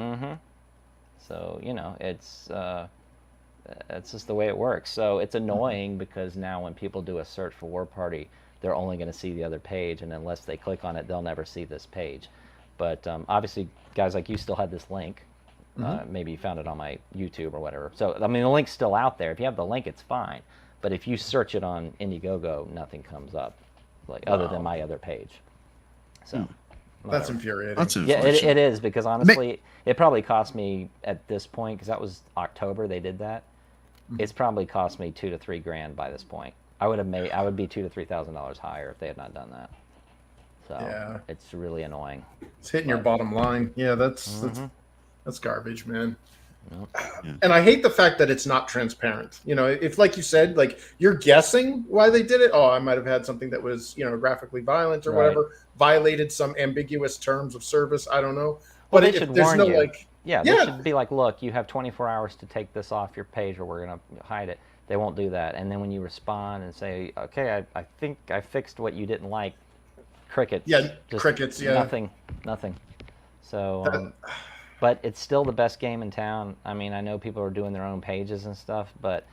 So, you know, it's just the way it works. So it's annoying because now when people do a search for War Party, they're only going to see the other page, and unless they click on it, they'll never see this page. But obviously, guys like you still had this link. Maybe you found it on my YouTube or whatever. So, I mean, the link's still out there. If you have the link, it's fine. But if you search it on Indiegogo, nothing comes up, like other than my other page. So that's infuriating. Yeah, it is, because honestly, it probably cost me at this point, because that was October they did that. It's probably cost me $2,000 to $3,000 by this point. I would be $2,000 to $3,000 higher if they had not done that. So it's really annoying. It's hitting your bottom line. Yeah, that's garbage, man. And I hate the fact that it's not transparent. You know, if like you said, like you're guessing why they did it. Oh, I might have had something that was, you know, graphically violent or whatever, violated some ambiguous terms of service. I don't know. Well, But they if should there's warn no you. like, They should be like, look, you have 24 hours to take this off your page, or we're gonna hide it. They won't do that. And then when you respond and say, okay, I think I fixed what you didn't like, crickets. Yeah, Just crickets. Yeah, nothing. So, but it's still the best game in town. I mean, I know people are doing their own pages and stuff, but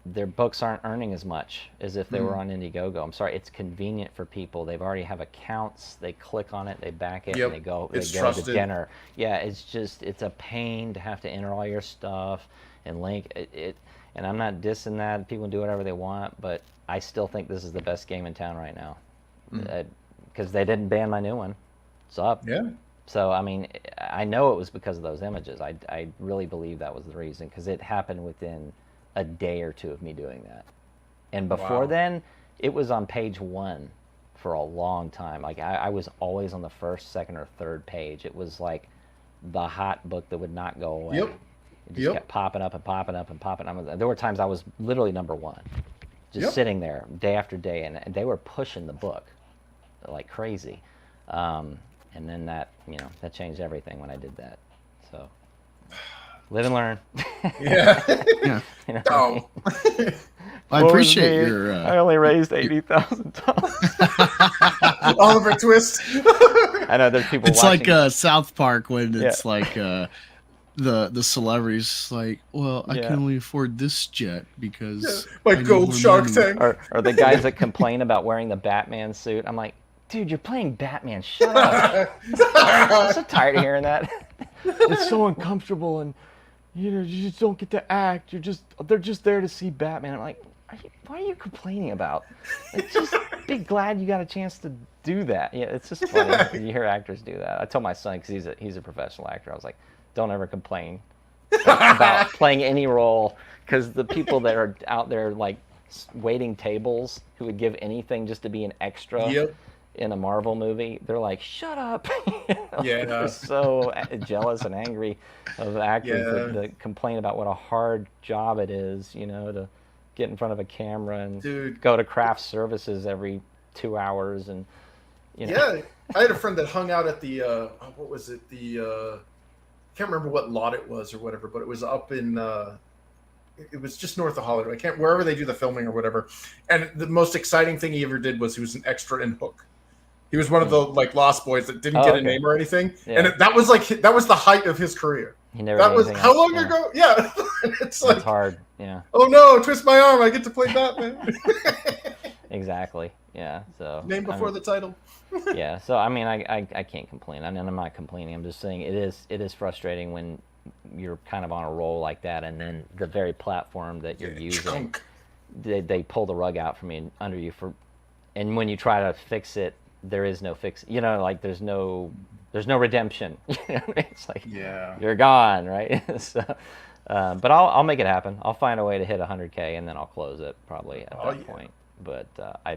their books aren't earning as much as if they were on Indiegogo. I'm sorry, it's convenient for people. They've already have accounts. They click on it, they back it, and they go to dinner. Yeah, it's a pain to have to enter all your stuff and link it. And I'm not dissing that. People can do whatever they want, but I still think this is the best game in town right now. Because they didn't ban my new one. It's up. Yeah. So, I mean, I know it was because of those images. I really believe that was the reason, because it happened within a day or two of me doing that. And before then, it was on page 1 for a long time. Like, I was always on the first, second, or third page. It was like the hot book that would not go away. Yep. It just kept popping up and popping up and popping up. There were times I was literally number 1, just sitting there day after day, and they were pushing the book like crazy. And then that changed everything when I did that. So live and learn. Yeah. You know Oh. I appreciate your. I only raised $80,000. Oliver Twist. I know there's people. It's watching. like South Park when it's like the celebrities like, well, I can only afford this jet because like Gold Shark Tank, or the guys that complain about wearing the Batman suit. I'm like, dude, you're playing Batman. Shut up. I'm so tired of hearing that. It's so uncomfortable, and you just don't get to act. They're just there to see Batman. I'm like, what are you complaining about? Like, just be glad you got a chance to do that. Yeah, it's just funny when you hear actors do that. I told my son, because he's a professional actor, I was like, don't ever complain about playing any role, because the people that are out there like waiting tables who would give anything just to be an extra in a Marvel movie, they're like, shut up. They're so jealous and angry of actors that complain about what a hard job it is, to get in front of a camera and go to craft services every 2 hours and I had a friend that hung out at the what was it, the can't remember what lot it was or whatever, but it was up in it was just north of Hollywood. Wherever they do the filming or whatever. And the most exciting thing he ever did was he was an extra in Hook. He was one of the like Lost Boys that didn't get a name or anything, and that was the height of his career. He never that was how long ago? Yeah, it's like hard. Yeah. Oh no! Twist my arm! I get to play Batman. Exactly. Yeah. So name before the title. Yeah. So I mean, I can't complain. I mean, I'm not complaining. I'm just saying it is frustrating when you're kind of on a roll like that, and then the very platform that you're using, they pull the rug out from under you and when you try to fix it, there is no fix. Like there's no redemption. It's like you're gone, right? So, but I'll make it happen. I'll find a way to hit 100K, and then I'll close it probably at that point. But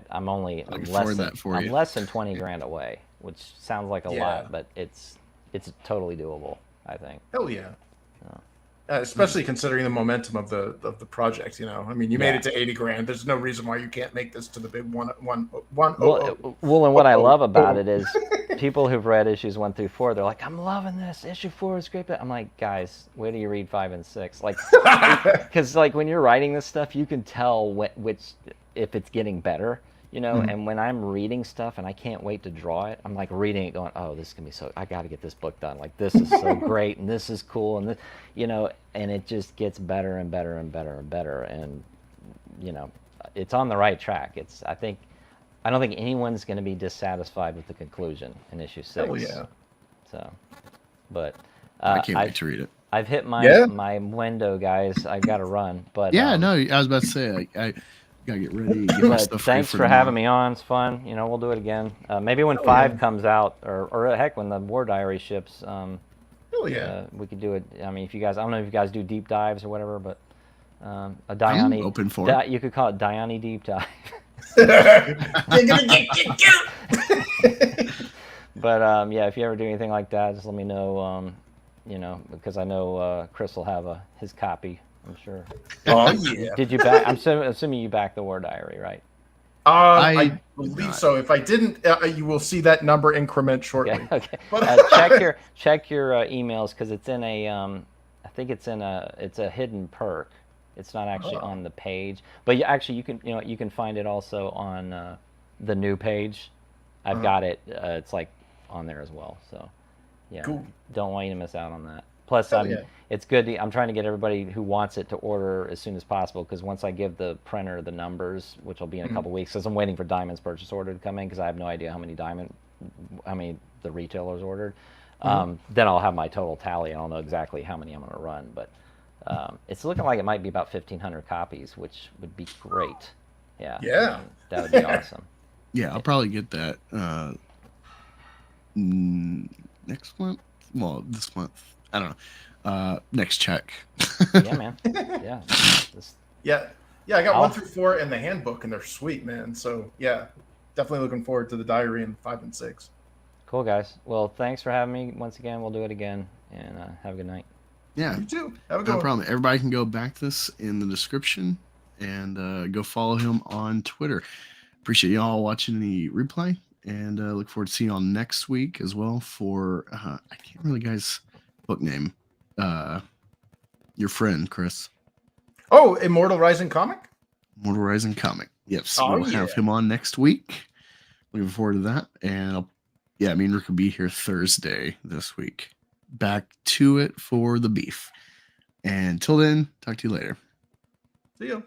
I'm less than 20 grand away, which sounds like a lot, but it's totally doable, I think. Hell yeah. Especially considering the momentum of the project, I mean, you made it to 80 grand. There's no reason why you can't make this to the big one. Well, and what I love about it is people who've read issues 1 through 4, they're like, I'm loving this. Issue 4 is great. But I'm like, guys, wait till you read 5 and 6. Like, because like when you're writing this stuff, you can tell if it's getting better. And when I'm reading stuff and I can't wait to draw it, I'm like reading it going, oh, this is going to be I got to get this book done. Like, this is so great, and this is cool, and this, and it just gets better and better and better and better. And, it's on the right track. I don't think anyone's going to be dissatisfied with the conclusion in issue 6. Oh, yeah. So, but I can't wait to read it. I've hit my window, guys. I've got to run. But no, I was about to say, I gotta get ready. Get my stuff thanks for having me on. It's fun. We'll do it again. Maybe when 5 comes out, or heck, when the War Diary ships. We could do it. I mean, I don't know if you guys do deep dives or whatever, but a Diani. I'm open for it. You could call it Diani deep dive. But if you ever do anything like that, just let me know. you know, because I know Chris will have his copy. I'm sure. Oh yeah. Did you back? I'm assuming you backed the War Diary, right? I believe so. If I didn't, you will see that number increment shortly. Okay. Okay. But Check your emails because it's in a I think it's a hidden perk. It's not actually on the page, but actually you can find it also on the new page. I've got it. It's like on there as well. So yeah, cool. Don't want you to miss out on that. Plus, Yeah. it's good. I'm trying to get everybody who wants it to order as soon as possible because once I give the printer the numbers, which will be in a couple weeks, because I'm waiting for Diamond's purchase order to come in because I have no idea how many the retailers ordered. Then I'll have my total tally and I'll know exactly how many I'm going to run. But it's looking like it might be about 1,500 copies, which would be great. Yeah. Yeah. That would be awesome. Yeah, I'll probably get that next month. Well, this month. I don't know. Next check. Yeah, man. Yeah. Yeah. I got 1 through 4 in the handbook, and they're sweet, man. So yeah, definitely looking forward to the diary in 5 and 6. Cool, guys. Well, thanks for having me once again. We'll do it again, and have a good night. Yeah, You too. Have a good no one. problem. Everybody can go back this in the description and go follow him on Twitter. Appreciate y'all watching the replay, and look forward to seeing y'all next week as well for I can't remember the guy's book name. Your friend Chris. Oh, Immortal Rising comic. Mortal Rising comic. Yes, Oh, we'll have yeah. him on next week. Looking forward to that, and me and Rick will be here Thursday this week. Back to it for the beef. And till then, talk to you later. See ya.